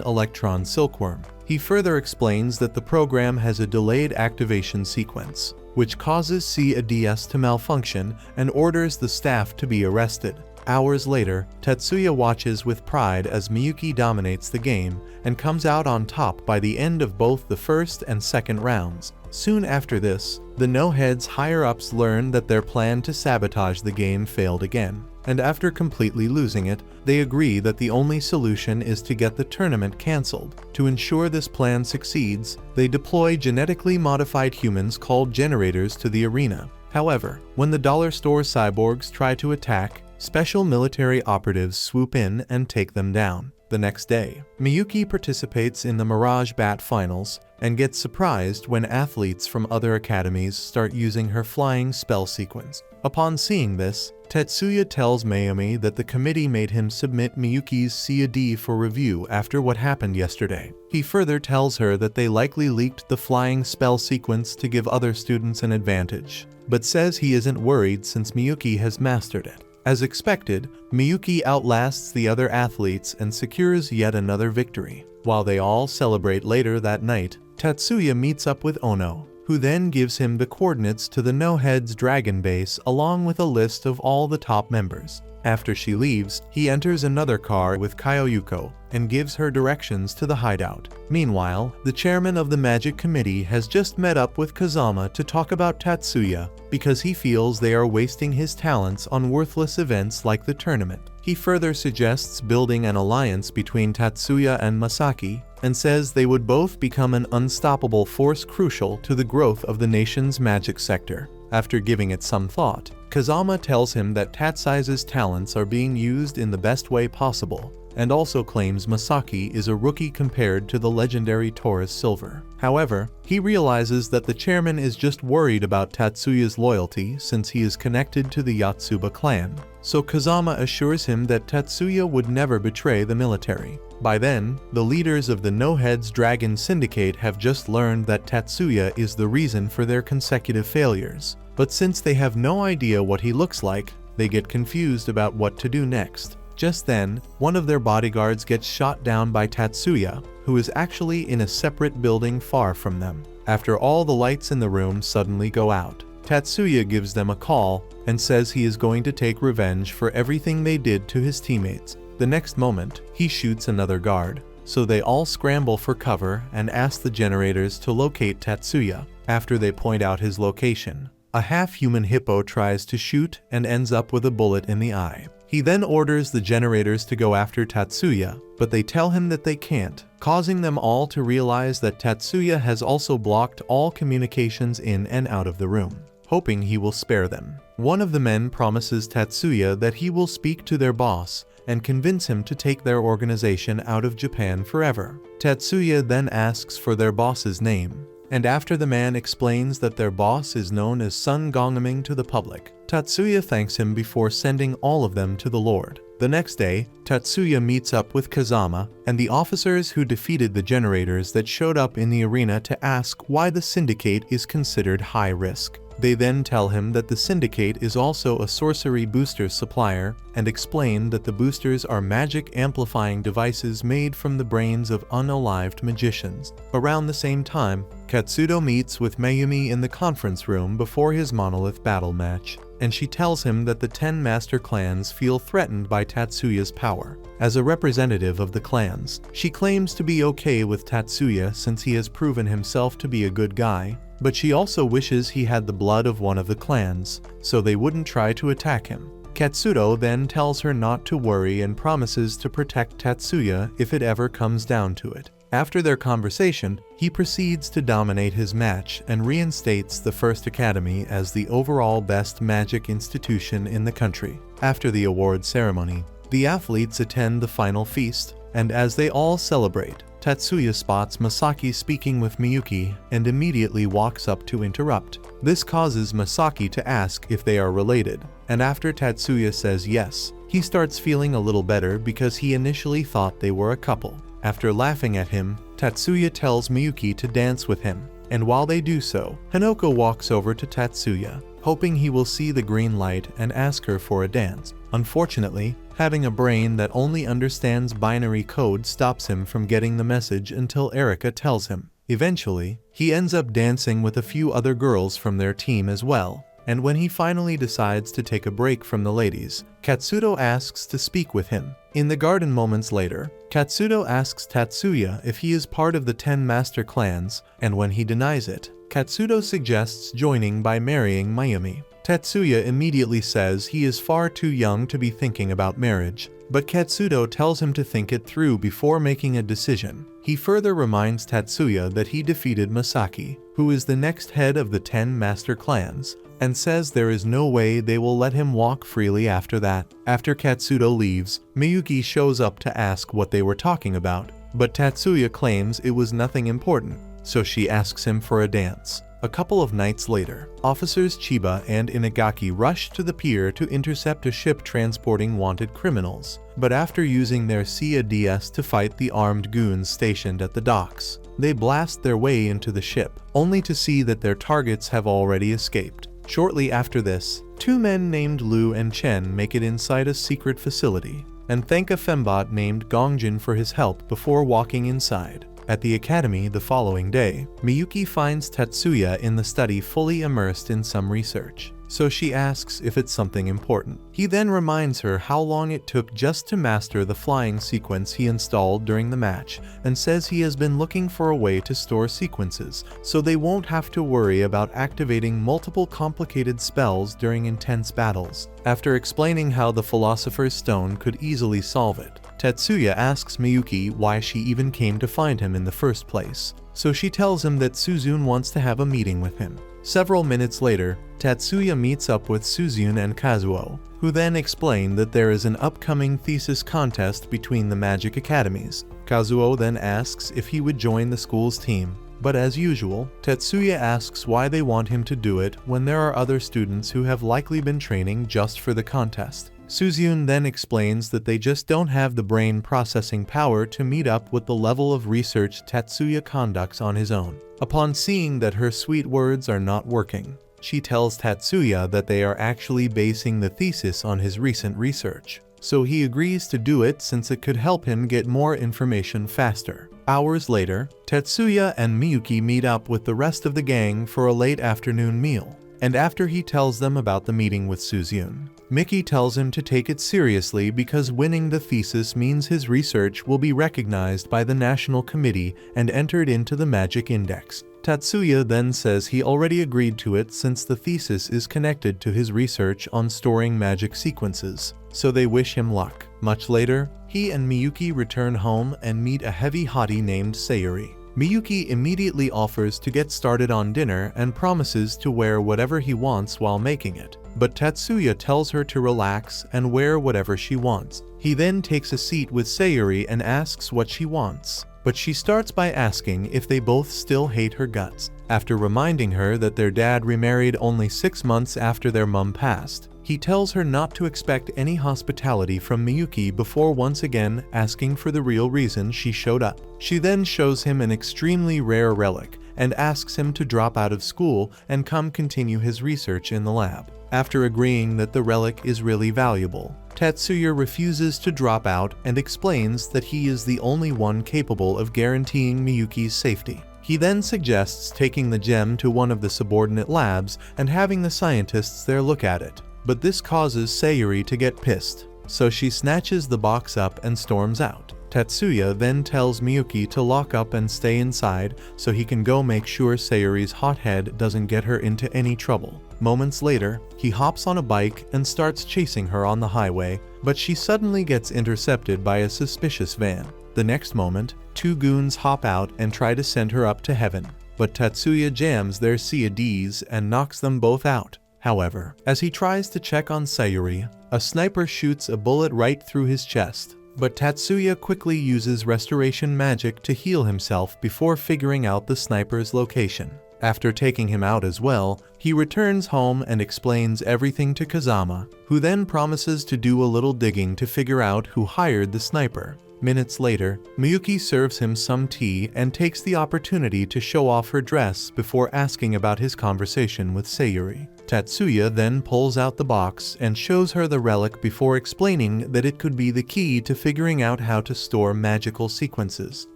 Electron Silkworm. He further explains that the program has a delayed activation sequence, which causes C-A-DS to malfunction and orders the staff to be arrested. Hours later, Tatsuya watches with pride as Miyuki dominates the game and comes out on top by the end of both the first and second rounds. Soon after this, the No-Heads higher-ups learn that their plan to sabotage the game failed again, and after completely losing it, they agree that the only solution is to get the tournament cancelled. To ensure this plan succeeds, they deploy genetically modified humans called generators to the arena. However, when the dollar store cyborgs try to attack, special military operatives swoop in and take them down. The next day, Miyuki participates in the Mirage Bat finals and gets surprised when athletes from other academies start using her flying spell sequence. Upon seeing this, Tatsuya tells Mayumi that the committee made him submit Miyuki's C-A-D for review after what happened yesterday. He further tells her that they likely leaked the flying spell sequence to give other students an advantage, but says he isn't worried since Miyuki has mastered it. As expected, Miyuki outlasts the other athletes and secures yet another victory. While they all celebrate later that night, Tatsuya meets up with Ono, who then gives him the coordinates to the No-Heads Dragon base along with a list of all the top members. After she leaves, he enters another car with Kaioyuko and gives her directions to the hideout. Meanwhile, the chairman of the Magic Committee has just met up with Kazama to talk about Tatsuya because he feels they are wasting his talents on worthless events like the tournament. He further suggests building an alliance between Tatsuya and Masaki and says they would both become an unstoppable force crucial to the growth of the nation's magic sector. After giving it some thought, Kazama tells him that Tatsai's talents are being used in the best way possible, and also claims Masaki is a rookie compared to the legendary Taurus Silver. However, he realizes that the chairman is just worried about Tatsuya's loyalty since he is connected to the Yotsuba clan, so Kazama assures him that Tatsuya would never betray the military. By then, the leaders of the No-Heads Dragon Syndicate have just learned that Tatsuya is the reason for their consecutive failures, but since they have no idea what he looks like, they get confused about what to do next. Just then, one of their bodyguards gets shot down by Tatsuya, who is actually in a separate building far from them. After all the lights in the room suddenly go out, Tatsuya gives them a call and says he is going to take revenge for everything they did to his teammates. The next moment, he shoots another guard, so they all scramble for cover and ask the generators to locate Tatsuya. After they point out his location, a half-human hippo tries to shoot and ends up with a bullet in the eye. He then orders the generators to go after Tatsuya, but they tell him that they can't, causing them all to realize that Tatsuya has also blocked all communications in and out of the room, hoping he will spare them. One of the men promises Tatsuya that he will speak to their boss and convince him to take their organization out of Japan forever. Tatsuya then asks for their boss's name, and after the man explains that their boss is known as Sun Gongming to the public, Tatsuya thanks him before sending all of them to the Lord. The next day, Tatsuya meets up with Kazama and the officers who defeated the generators that showed up in the arena to ask why the syndicate is considered high risk. They then tell him that the syndicate is also a sorcery booster supplier and explain that the boosters are magic amplifying devices made from the brains of unalived magicians. Around the same time, Katsudo meets with Mayumi in the conference room before his monolith battle match, and she tells him that the 10 master clans feel threatened by Tatsuya's power. As a representative of the clans, she claims to be okay with Tatsuya since he has proven himself to be a good guy, but she also wishes he had the blood of one of the clans, so they wouldn't try to attack him. Katsudo then tells her not to worry and promises to protect Tatsuya if it ever comes down to it. After their conversation, he proceeds to dominate his match and reinstates the First Academy as the overall best magic institution in the country. After the award ceremony, the athletes attend the final feast, and as they all celebrate, Tatsuya spots Masaki speaking with Miyuki and immediately walks up to interrupt. This causes Masaki to ask if they are related, and after Tatsuya says yes, he starts feeling a little better because he initially thought they were a couple. After laughing at him, Tatsuya tells Miyuki to dance with him, and while they do so, Hanoko walks over to Tatsuya, hoping he will see the green light and ask her for a dance. Unfortunately, having a brain that only understands binary code stops him from getting the message until Erika tells him. Eventually, he ends up dancing with a few other girls from their team as well, and when he finally decides to take a break from the ladies, Katsudo asks to speak with him. In the garden moments later, Katsudo asks Tatsuya if he is part of the 10 master clans, and when he denies it, Katsudo suggests joining by marrying Mayumi. Tatsuya immediately says he is far too young to be thinking about marriage, but Katsudo tells him to think it through before making a decision. He further reminds Tatsuya that he defeated Masaki, who is the next head of the 10 master clans, and says there is no way they will let him walk freely after that. After Katsudo leaves, Miyuki shows up to ask what they were talking about, but Tatsuya claims it was nothing important, so she asks him for a dance. A couple of nights later, officers Chiba and Inagaki rush to the pier to intercept a ship transporting wanted criminals, but after using their Sia DS to fight the armed goons stationed at the docks, they blast their way into the ship, only to see that their targets have already escaped. Shortly after this, two men named Lu and Chen make it inside a secret facility, and thank a fembot named Gongjin for his help before walking inside. At the academy the following day, Miyuki finds Tatsuya in the study fully immersed in some research, so she asks if it's something important. He then reminds her how long it took just to master the flying sequence he installed during the match, and says he has been looking for a way to store sequences, so they won't have to worry about activating multiple complicated spells during intense battles. After explaining how the Philosopher's Stone could easily solve it, Tatsuya asks Miyuki why she even came to find him in the first place, so she tells him that Suzune wants to have a meeting with him. Several minutes later, Tatsuya meets up with Suzune and Kazuo, who then explain that there is an upcoming thesis contest between the magic academies. Kazuo then asks if he would join the school's team, but as usual, Tatsuya asks why they want him to do it when there are other students who have likely been training just for the contest. Suzune then explains that they just don't have the brain processing power to meet up with the level of research Tatsuya conducts on his own. Upon seeing that her sweet words are not working, she tells Tatsuya that they are actually basing the thesis on his recent research, so he agrees to do it since it could help him get more information faster. Hours later, Tetsuya and Miyuki meet up with the rest of the gang for a late afternoon meal. And after he tells them about the meeting with Suzyun, Miki tells him to take it seriously because winning the thesis means his research will be recognized by the National Committee and entered into the Magic Index. Tetsuya then says he already agreed to it since the thesis is connected to his research on storing magic sequences, so they wish him luck. Much later, he and Miyuki return home and meet a heavy hottie named Sayuri. Miyuki immediately offers to get started on dinner and promises to wear whatever he wants while making it. But Tetsuya tells her to relax and wear whatever she wants. He then takes a seat with Sayuri and asks what she wants. But she starts by asking if they both still hate her guts. After reminding her that their dad remarried only 6 months after their mum passed, he tells her not to expect any hospitality from Miyuki before once again asking for the real reason she showed up. She then shows him an extremely rare relic and asks him to drop out of school and come continue his research in the lab. After agreeing that the relic is really valuable, Tetsuya refuses to drop out and explains that he is the only one capable of guaranteeing Miyuki's safety. He then suggests taking the gem to one of the subordinate labs and having the scientists there look at it. But this causes Sayuri to get pissed, so she snatches the box up and storms out. Tetsuya then tells Miyuki to lock up and stay inside so he can go make sure Sayuri's hot head doesn't get her into any trouble. Moments later, he hops on a bike and starts chasing her on the highway, but she suddenly gets intercepted by a suspicious van. The next moment, 2 goons hop out and try to send her up to heaven, but Tetsuya jams their CADs and knocks them both out. However, as he tries to check on Sayuri, a sniper shoots a bullet right through his chest. But Tetsuya quickly uses restoration magic to heal himself before figuring out the sniper's location. After taking him out as well, he returns home and explains everything to Kazama, who then promises to do a little digging to figure out who hired the sniper. Minutes later, Miyuki serves him some tea and takes the opportunity to show off her dress before asking about his conversation with Sayuri. Tetsuya then pulls out the box and shows her the relic before explaining that it could be the key to figuring out how to store magical sequences.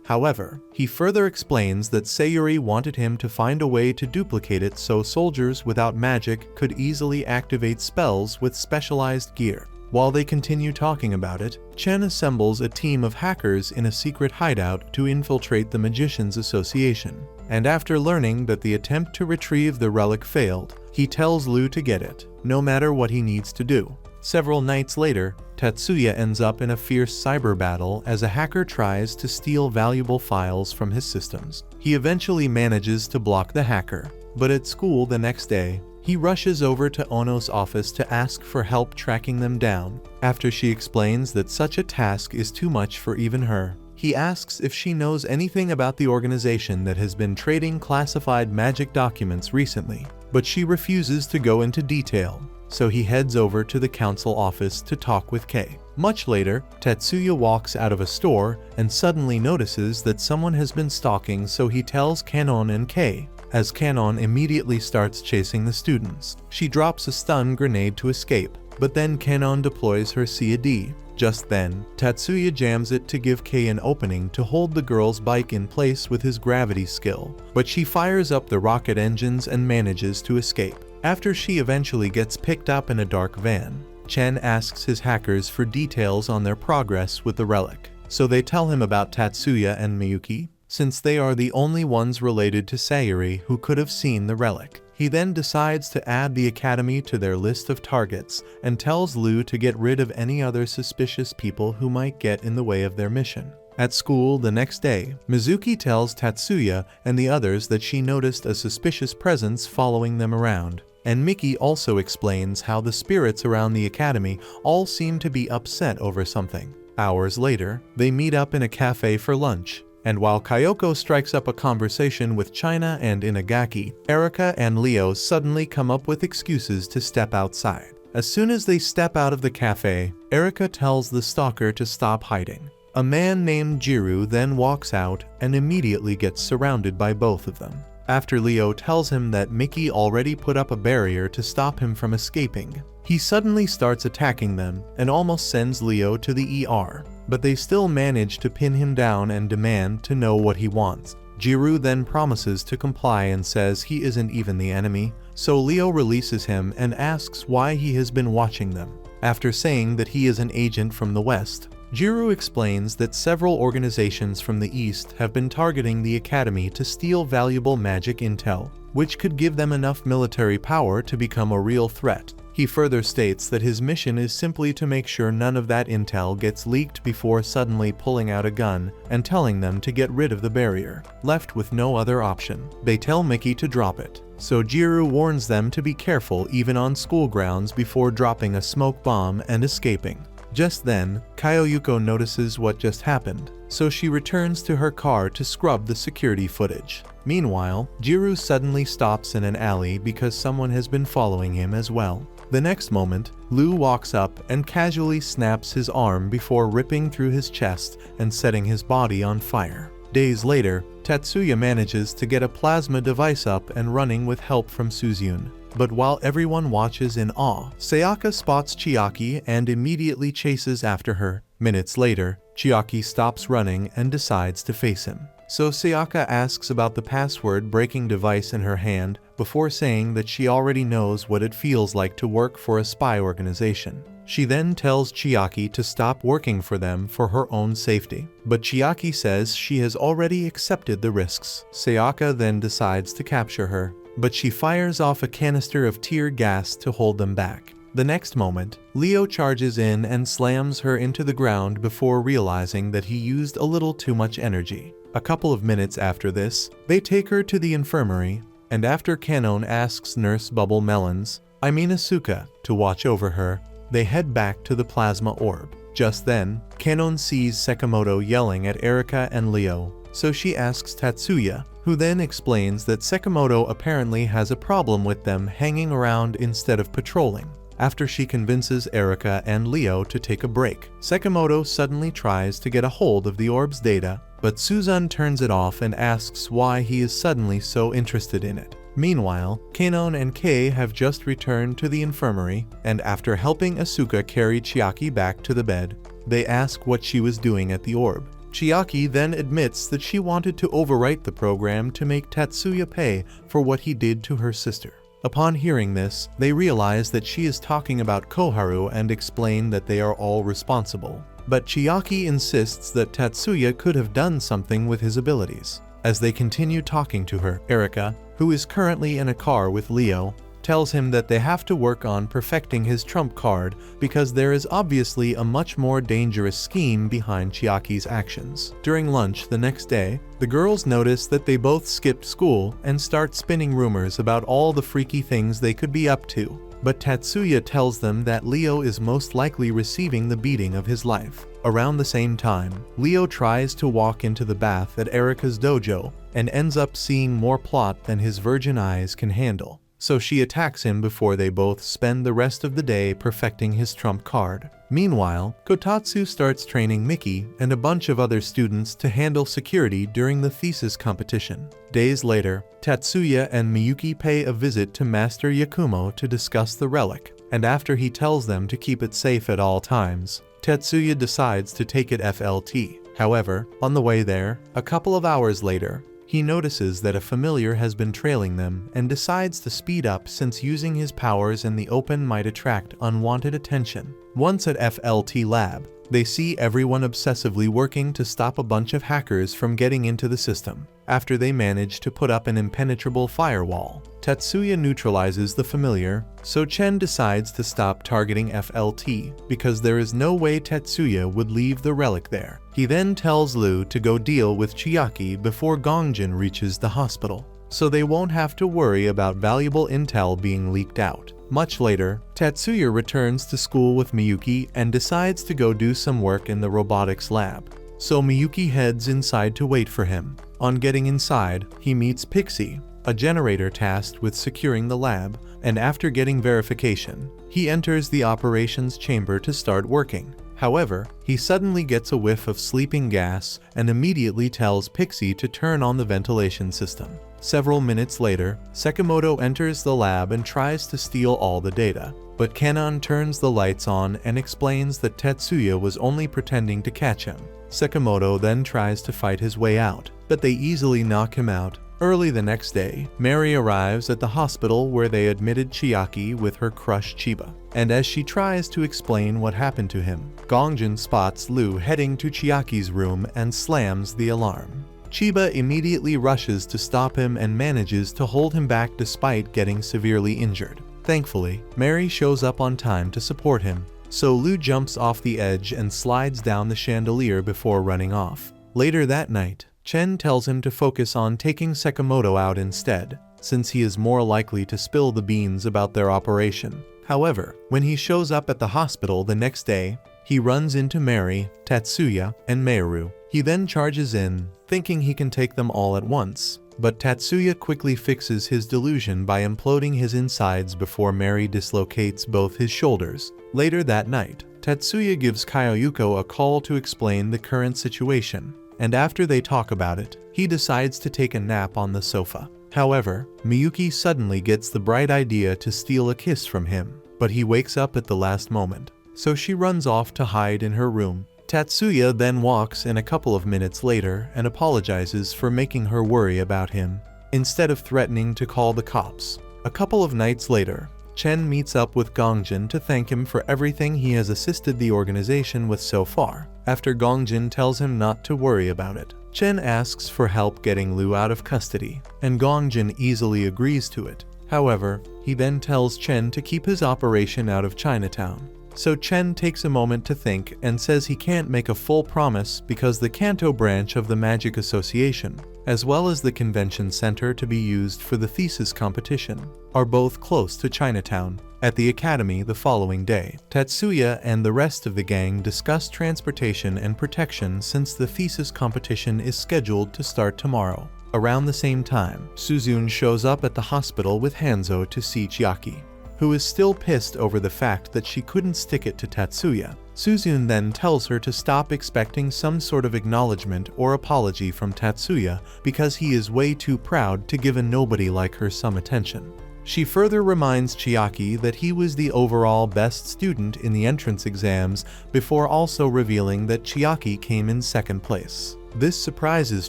However, he further explains that Sayuri wanted him to find a way to duplicate it so soldiers without magic could easily activate spells with specialized gear. While they continue talking about it, Chen assembles a team of hackers in a secret hideout to infiltrate the Magicians Association. And after learning that the attempt to retrieve the relic failed, he tells Liu to get it, no matter what he needs to do. Several nights later, Tetsuya ends up in a fierce cyber battle as a hacker tries to steal valuable files from his systems. He eventually manages to block the hacker, but at school the next day, he rushes over to Ono's office to ask for help tracking them down. After she explains that such a task is too much for even her, he asks if she knows anything about the organization that has been trading classified magic documents recently, but she refuses to go into detail, so he heads over to the council office to talk with Kei. Much later, Tetsuya walks out of a store and suddenly notices that someone has been stalking, so he tells Kanon and Kei, as Kanon immediately starts chasing the students. She drops a stun grenade to escape, but then Kanon deploys her CAD. Just then, Tetsuya jams it to give Kei an opening to hold the girl's bike in place with his gravity skill, but she fires up the rocket engines and manages to escape. After she eventually gets picked up in a dark van, Chen asks his hackers for details on their progress with the relic, so they tell him about Tetsuya and Miyuki, since they are the only ones related to Sayuri who could have seen the relic. He then decides to add the academy to their list of targets and tells Liu to get rid of any other suspicious people who might get in the way of their mission. At school the next day, Mizuki tells Tetsuya and the others that she noticed a suspicious presence following them around. And Miki also explains how the spirits around the academy all seem to be upset over something. Hours later, they meet up in a cafe for lunch. And while Kyoko strikes up a conversation with China and Inagaki, Erika and Leo suddenly come up with excuses to step outside. As soon as they step out of the cafe, Erika tells the stalker to stop hiding. A man named Jiru then walks out and immediately gets surrounded by both of them. After Leo tells him that Miki already put up a barrier to stop him from escaping, he suddenly starts attacking them and almost sends Leo to the ER. but they still manage to pin him down and demand to know what he wants. Jiru then promises to comply and says he isn't even the enemy, so Leo releases him and asks why he has been watching them. After saying that he is an agent from the West, Jiru explains that several organizations from the East have been targeting the Academy to steal valuable magic intel, which could give them enough military power to become a real threat. He further states that his mission is simply to make sure none of that intel gets leaked before suddenly pulling out a gun and telling them to get rid of the barrier. Left with no other option, they tell Mickey to drop it. So Jiru warns them to be careful even on school grounds before dropping a smoke bomb and escaping. Just then, Kaioyuko notices what just happened, so she returns to her car to scrub the security footage. Meanwhile, Jiru suddenly stops in an alley because someone has been following him as well. The next moment, Lu walks up and casually snaps his arm before ripping through his chest and setting his body on fire. Days later, Tatsuya manages to get a plasma device up and running with help from Suzune. But while everyone watches in awe, Sayaka spots Chiaki and immediately chases after her. Minutes later, Chiaki stops running and decides to face him. So Sayaka asks about the password-breaking device in her hand before saying that she already knows what it feels like to work for a spy organization. She then tells Chiaki to stop working for them for her own safety. But Chiaki says she has already accepted the risks. Sayaka then decides to capture her, but she fires off a canister of tear gas to hold them back. The next moment, Leo charges in and slams her into the ground before realizing that he used a little too much energy. A couple of minutes after this, they take her to the infirmary, and after Kanon asks Nurse Bubble Melons, Asuka, to watch over her, they head back to the plasma orb. Just then, Kanon sees Sekimoto yelling at Erika and Leo, so she asks Tatsuya, who then explains that Sekimoto apparently has a problem with them hanging around instead of patrolling. After she convinces Erika and Leo to take a break, Sekimoto suddenly tries to get a hold of the orb's data, but Suzune turns it off and asks why he is suddenly so interested in it. Meanwhile, Kanon and Kei have just returned to the infirmary, and after helping Asuka carry Chiaki back to the bed, they ask what she was doing at the orb. Chiaki then admits that she wanted to overwrite the program to make Tatsuya pay for what he did to her sister. Upon hearing this, they realize that she is talking about Koharu and explain that they are all responsible. But Chiaki insists that Tatsuya could have done something with his abilities. As they continue talking to her, Erika, who is currently in a car with Leo, tells him that they have to work on perfecting his trump card because there is obviously a much more dangerous scheme behind Chiaki's actions. During lunch the next day, the girls notice that they both skipped school and start spinning rumors about all the freaky things they could be up to. But Tatsuya tells them that Leo is most likely receiving the beating of his life. Around the same time, Leo tries to walk into the bath at Erika's dojo and ends up seeing more plot than his virgin eyes can handle. So she attacks him before they both spend the rest of the day perfecting his trump card. Meanwhile, Kotatsu starts training Mickey and a bunch of other students to handle security during the thesis competition. Days later, Tatsuya and Miyuki pay a visit to Master Yakumo to discuss the relic, and after he tells them to keep it safe at all times, Tatsuya decides to take it FLT. However, on the way there, a couple of hours later, he notices that a familiar has been trailing them and decides to speed up since using his powers in the open might attract unwanted attention. Once at FLT Lab, they see everyone obsessively working to stop a bunch of hackers from getting into the system. After they manage to put up an impenetrable firewall, Tatsuya neutralizes the familiar, so Chen decides to stop targeting FLT because there is no way Tatsuya would leave the relic there. He then tells Lu to go deal with Chiaki before Gongjin reaches the hospital, so they won't have to worry about valuable intel being leaked out. Much later, Tatsuya returns to school with Miyuki and decides to go do some work in the robotics lab. So Miyuki heads inside to wait for him. On getting inside, he meets Pixie, a generator tasked with securing the lab, and after getting verification, he enters the operations chamber to start working. However, he suddenly gets a whiff of sleeping gas and immediately tells Pixie to turn on the ventilation system. Several minutes later, Sekimoto enters the lab and tries to steal all the data. But Kenon turns the lights on and explains that Tetsuya was only pretending to catch him. Sekimoto then tries to fight his way out, but they easily knock him out. Early the next day, Mary arrives at the hospital where they admitted Chiaki with her crush Chiba. And as she tries to explain what happened to him, Gongjin spots Lu heading to Chiaki's room and slams the alarm. Chiba immediately rushes to stop him and manages to hold him back despite getting severely injured. Thankfully, Mary shows up on time to support him, so Lu jumps off the edge and slides down the chandelier before running off. Later that night, Chen tells him to focus on taking Sekimoto out instead, since he is more likely to spill the beans about their operation. However, when he shows up at the hospital the next day, he runs into Mary, Tatsuya, and Meru. He then charges in, thinking he can take them all at once. But Tatsuya quickly fixes his delusion by imploding his insides before Mary dislocates both his shoulders. Later that night, Tatsuya gives Kyoyuko a call to explain the current situation, and after they talk about it, he decides to take a nap on the sofa. However, Miyuki suddenly gets the bright idea to steal a kiss from him, but he wakes up at the last moment, so she runs off to hide in her room. Tatsuya then walks in a couple of minutes later and apologizes for making her worry about him, instead of threatening to call the cops. A couple of nights later, Chen meets up with Gongjin to thank him for everything he has assisted the organization with so far. After Gongjin tells him not to worry about it, Chen asks for help getting Lu out of custody, and Gongjin easily agrees to it. However, he then tells Chen to keep his operation out of Chinatown. So Chen takes a moment to think and says he can't make a full promise because the Kanto branch of the Magic Association, as well as the convention center to be used for the thesis competition, are both close to Chinatown. At the academy the following day, Tatsuya and the rest of the gang discuss transportation and protection since the thesis competition is scheduled to start tomorrow. Around the same time, Suzune shows up at the hospital with Hanzo to see Chiaki, who is still pissed over the fact that she couldn't stick it to Tatsuya. Suzune then tells her to stop expecting some sort of acknowledgement or apology from Tatsuya because he is way too proud to give a nobody like her some attention. She further reminds Chiaki that he was the overall best student in the entrance exams before also revealing that Chiaki came in second place. This surprises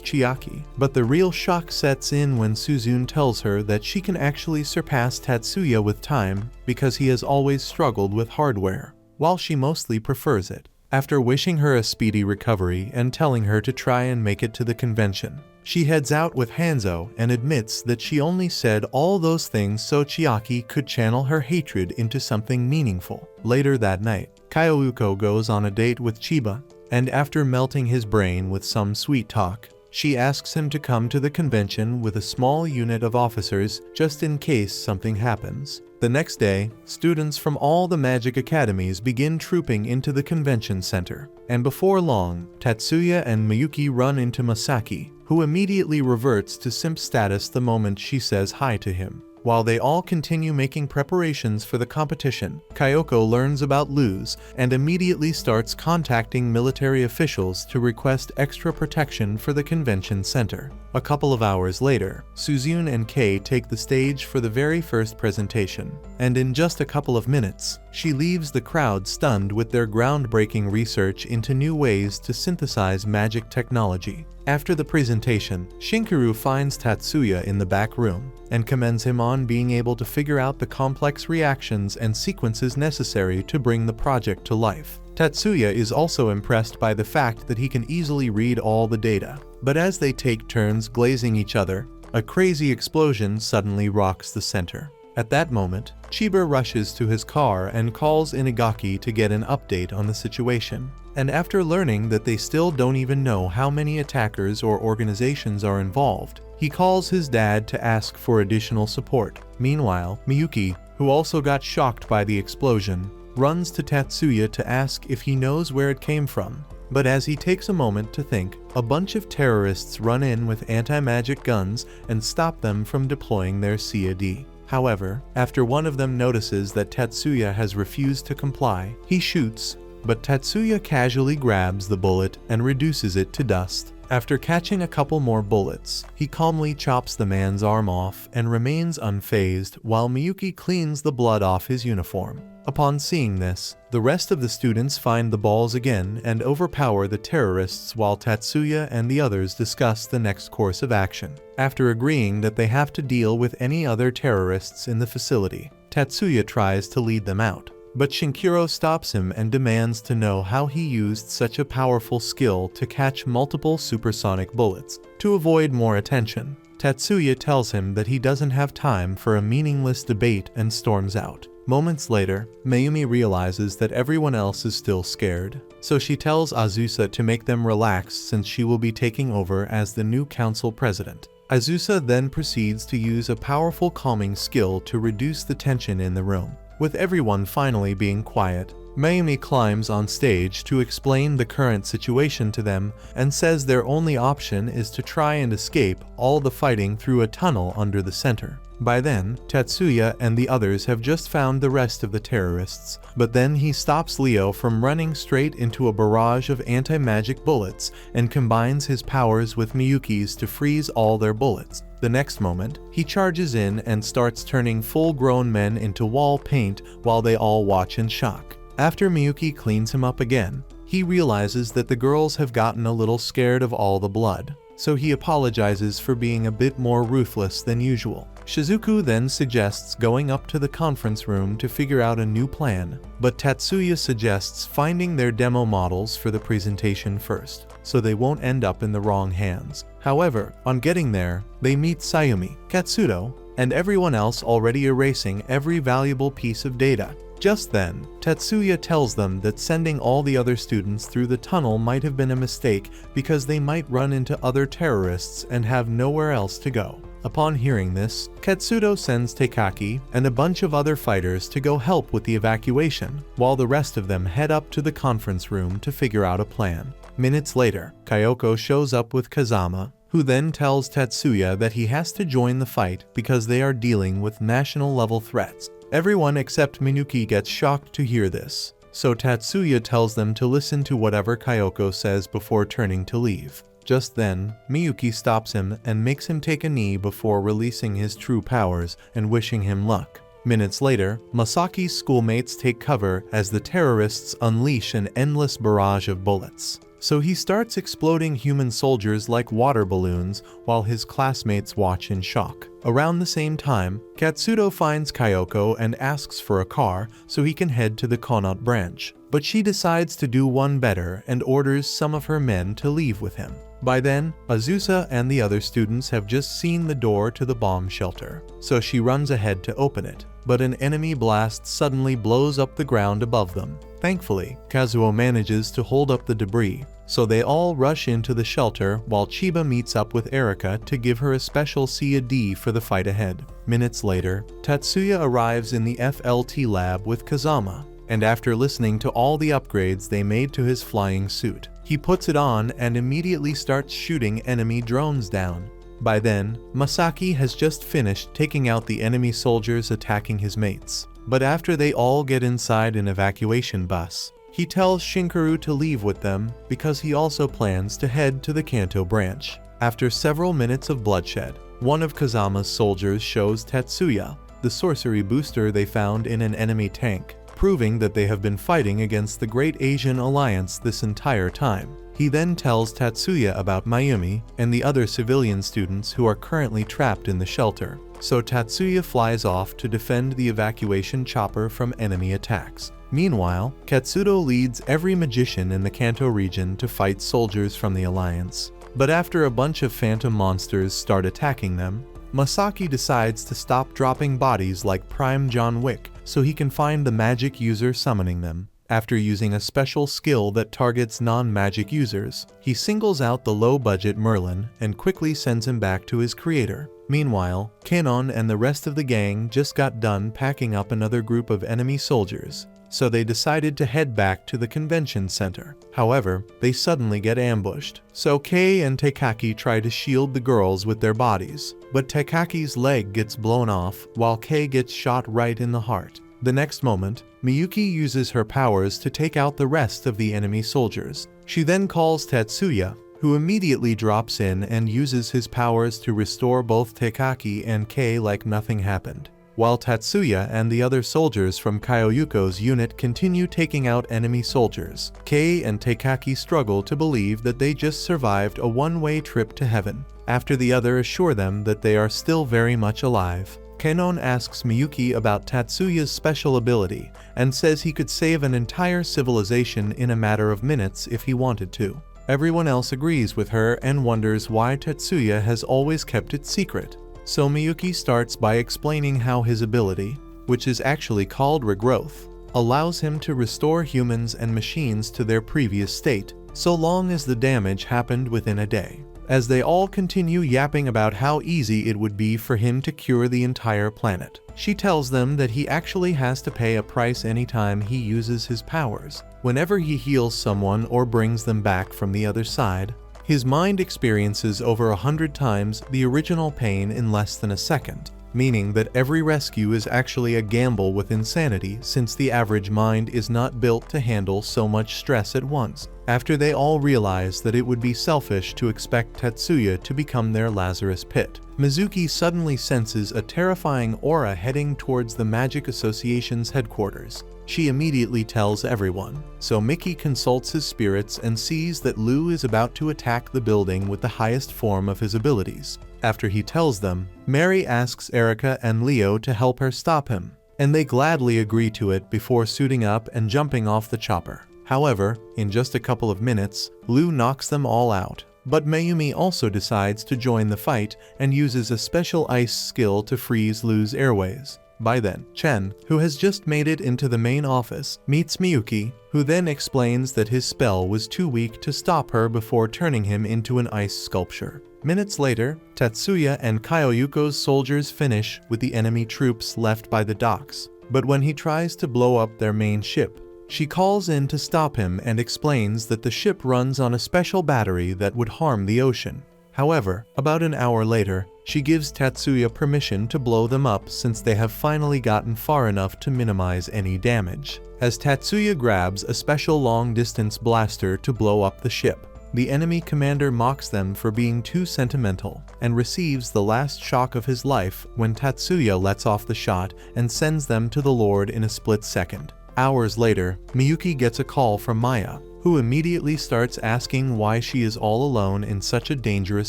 Chiaki, but the real shock sets in when Suzune tells her that she can actually surpass Tatsuya with time because he has always struggled with hardware, while she mostly prefers it. After wishing her a speedy recovery and telling her to try and make it to the convention, she heads out with Hanzo and admits that she only said all those things so Chiaki could channel her hatred into something meaningful. Later that night, Kyoyuko goes on a date with Chiba, and after melting his brain with some sweet talk, she asks him to come to the convention with a small unit of officers just in case something happens. The next day, students from all the magic academies begin trooping into the convention center, and before long, Tatsuya and Miyuki run into Masaki, who immediately reverts to simp status the moment she says hi to him. While they all continue making preparations for the competition, Kyoko learns about Luz and immediately starts contacting military officials to request extra protection for the convention center. A couple of hours later, Suzune and Kei take the stage for the very first presentation, and in just a couple of minutes, she leaves the crowd stunned with their groundbreaking research into new ways to synthesize magic technology. After the presentation, Shinkaru finds Tatsuya in the back room and commends him on being able to figure out the complex reactions and sequences necessary to bring the project to life. Tatsuya is also impressed by the fact that he can easily read all the data, but as they take turns glazing each other, a crazy explosion suddenly rocks the center. At that moment, Chiba rushes to his car and calls Inagaki to get an update on the situation. And after learning that they still don't even know how many attackers or organizations are involved, he calls his dad to ask for additional support. Meanwhile, Miyuki, who also got shocked by the explosion, runs to Tatsuya to ask if he knows where it came from. But as he takes a moment to think, a bunch of terrorists run in with anti-magic guns and stop them from deploying their CAD. However, after one of them notices that Tatsuya has refused to comply, he shoots, but Tatsuya casually grabs the bullet and reduces it to dust. After catching a couple more bullets, he calmly chops the man's arm off and remains unfazed while Miyuki cleans the blood off his uniform. Upon seeing this, the rest of the students find the balls again and overpower the terrorists while Tatsuya and the others discuss the next course of action. After agreeing that they have to deal with any other terrorists in the facility, Tatsuya tries to lead them out. But Shinkiro stops him and demands to know how he used such a powerful skill to catch multiple supersonic bullets. To avoid more attention, Tatsuya tells him that he doesn't have time for a meaningless debate and storms out. Moments later, Mayumi realizes that everyone else is still scared, so she tells Azusa to make them relax since she will be taking over as the new council president. Azusa then proceeds to use a powerful calming skill to reduce the tension in the room. With everyone finally being quiet, Mayumi climbs on stage to explain the current situation to them and says their only option is to try and escape all the fighting through a tunnel under the center. By then, Tatsuya and the others have just found the rest of the terrorists, but then he stops Leo from running straight into a barrage of anti-magic bullets and combines his powers with Miyuki's to freeze all their bullets. The next moment, he charges in and starts turning full-grown men into wall paint while they all watch in shock. After Miyuki cleans him up again, he realizes that the girls have gotten a little scared of all the blood, so he apologizes for being a bit more ruthless than usual. Shizuku then suggests going up to the conference room to figure out a new plan, but Tatsuya suggests finding their demo models for the presentation first, so they won't end up in the wrong hands. However, on getting there, they meet Sayumi, Katsudo, and everyone else already erasing every valuable piece of data. Just then, Tatsuya tells them that sending all the other students through the tunnel might have been a mistake because they might run into other terrorists and have nowhere else to go. Upon hearing this, Katsudo sends Teikaki and a bunch of other fighters to go help with the evacuation, while the rest of them head up to the conference room to figure out a plan. Minutes later, Kyoko shows up with Kazama, who then tells Tatsuya that he has to join the fight because they are dealing with national-level threats. Everyone except Miyuki gets shocked to hear this, so Tatsuya tells them to listen to whatever Kyoko says before turning to leave. Just then, Miyuki stops him and makes him take a knee before releasing his true powers and wishing him luck. Minutes later, Masaki's schoolmates take cover as the terrorists unleash an endless barrage of bullets. So he starts exploding human soldiers like water balloons while his classmates watch in shock. Around the same time, Katsudo finds Kyoko and asks for a car so he can head to the Connaught branch. But she decides to do one better and orders some of her men to leave with him. By then, Azusa and the other students have just seen the door to the bomb shelter, so she runs ahead to open it. But an enemy blast suddenly blows up the ground above them. Thankfully, Kazuo manages to hold up the debris, so they all rush into the shelter while Chiba meets up with Erika to give her a special C.A.D. for the fight ahead. Minutes later, Tatsuya arrives in the FLT lab with Kazama, and after listening to all the upgrades they made to his flying suit, he puts it on and immediately starts shooting enemy drones down. By then, Masaki has just finished taking out the enemy soldiers attacking his mates. But after they all get inside an evacuation bus, he tells Shinkaru to leave with them because he also plans to head to the Kanto branch. After several minutes of bloodshed, one of Kazama's soldiers shows Tatsuya the sorcery booster they found in an enemy tank, proving that they have been fighting against the Great Asian Alliance this entire time. He then tells Tatsuya about Mayumi and the other civilian students who are currently trapped in the shelter, so Tatsuya flies off to defend the evacuation chopper from enemy attacks. Meanwhile, Katsudo leads every magician in the Kanto region to fight soldiers from the Alliance. But after a bunch of phantom monsters start attacking them, Masaki decides to stop dropping bodies like Prime John Wick so he can find the magic user summoning them. After using a special skill that targets non-magic users, he singles out the low-budget Merlin and quickly sends him back to his creator. Meanwhile, Kanon and the rest of the gang just got done packing up another group of enemy soldiers, so they decided to head back to the convention center. However, they suddenly get ambushed, so Kei and Teikaki try to shield the girls with their bodies, but Teikaki's leg gets blown off while Kei gets shot right in the heart. The next moment, Miyuki uses her powers to take out the rest of the enemy soldiers. She then calls Tatsuya, who immediately drops in and uses his powers to restore both Takaki and Kei like nothing happened. While Tatsuya and the other soldiers from Kyoyuko's unit continue taking out enemy soldiers, Kei and Takaki struggle to believe that they just survived a one-way trip to heaven, after the other assure them that they are still very much alive. Kenon asks Miyuki about Tatsuya's special ability and says he could save an entire civilization in a matter of minutes if he wanted to. Everyone else agrees with her and wonders why Tatsuya has always kept it secret. So Miyuki starts by explaining how his ability, which is actually called regrowth, allows him to restore humans and machines to their previous state, so long as the damage happened within a day. As they all continue yapping about how easy it would be for him to cure the entire planet, she tells them that he actually has to pay a price anytime he uses his powers. Whenever he heals someone or brings them back from the other side, his mind experiences over 100 times the original pain in less than a second, meaning that every rescue is actually a gamble with insanity since the average mind is not built to handle so much stress at once. After they all realize that it would be selfish to expect Tatsuya to become their Lazarus pit, Mizuki suddenly senses a terrifying aura heading towards the Magic Association's headquarters. She immediately tells everyone, so Mickey consults his spirits and sees that Lou is about to attack the building with the highest form of his abilities. After he tells them, Mary asks Erica and Leo to help her stop him, and they gladly agree to it before suiting up and jumping off the chopper. However, in just a couple of minutes, Lou knocks them all out. But Mayumi also decides to join the fight and uses a special ice skill to freeze Lou's airways. By then, Chen, who has just made it into the main office, meets Miyuki, who then explains that his spell was too weak to stop her before turning him into an ice sculpture. Minutes later, Tatsuya and Kyoyuko's soldiers finish with the enemy troops left by the docks. But when he tries to blow up their main ship, she calls in to stop him and explains that the ship runs on a special battery that would harm the ocean. However, about an hour later, she gives Tatsuya permission to blow them up since they have finally gotten far enough to minimize any damage. As Tatsuya grabs a special long-distance blaster to blow up the ship, the enemy commander mocks them for being too sentimental and receives the last shock of his life when Tatsuya lets off the shot and sends them to the Lord in a split second. Hours later, Miyuki gets a call from Maya, who immediately starts asking why she is all alone in such a dangerous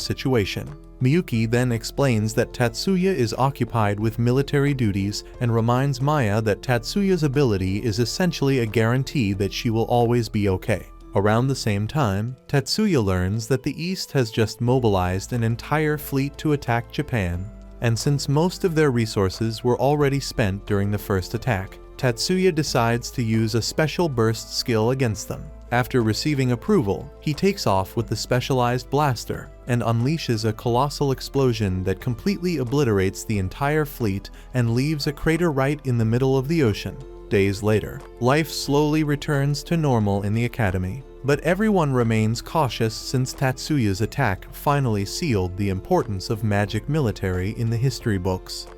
situation. Miyuki then explains that Tatsuya is occupied with military duties and reminds Maya that Tatsuya's ability is essentially a guarantee that she will always be okay. Around the same time, Tatsuya learns that the East has just mobilized an entire fleet to attack Japan, and since most of their resources were already spent during the first attack, Tatsuya decides to use a special burst skill against them. After receiving approval, he takes off with the specialized blaster and unleashes a colossal explosion that completely obliterates the entire fleet and leaves a crater right in the middle of the ocean. Days later, life slowly returns to normal in the academy, but everyone remains cautious since Tatsuya's attack finally sealed the importance of magic military in the history books.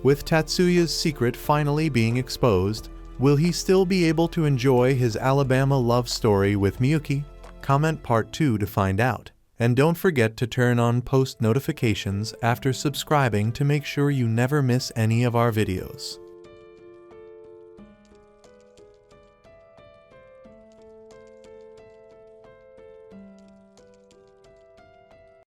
With Tatsuya's secret finally being exposed, will he still be able to enjoy his Alabama love story with Miyuki? Comment part 2 to find out. And don't forget to turn on post notifications after subscribing to make sure you never miss any of our videos.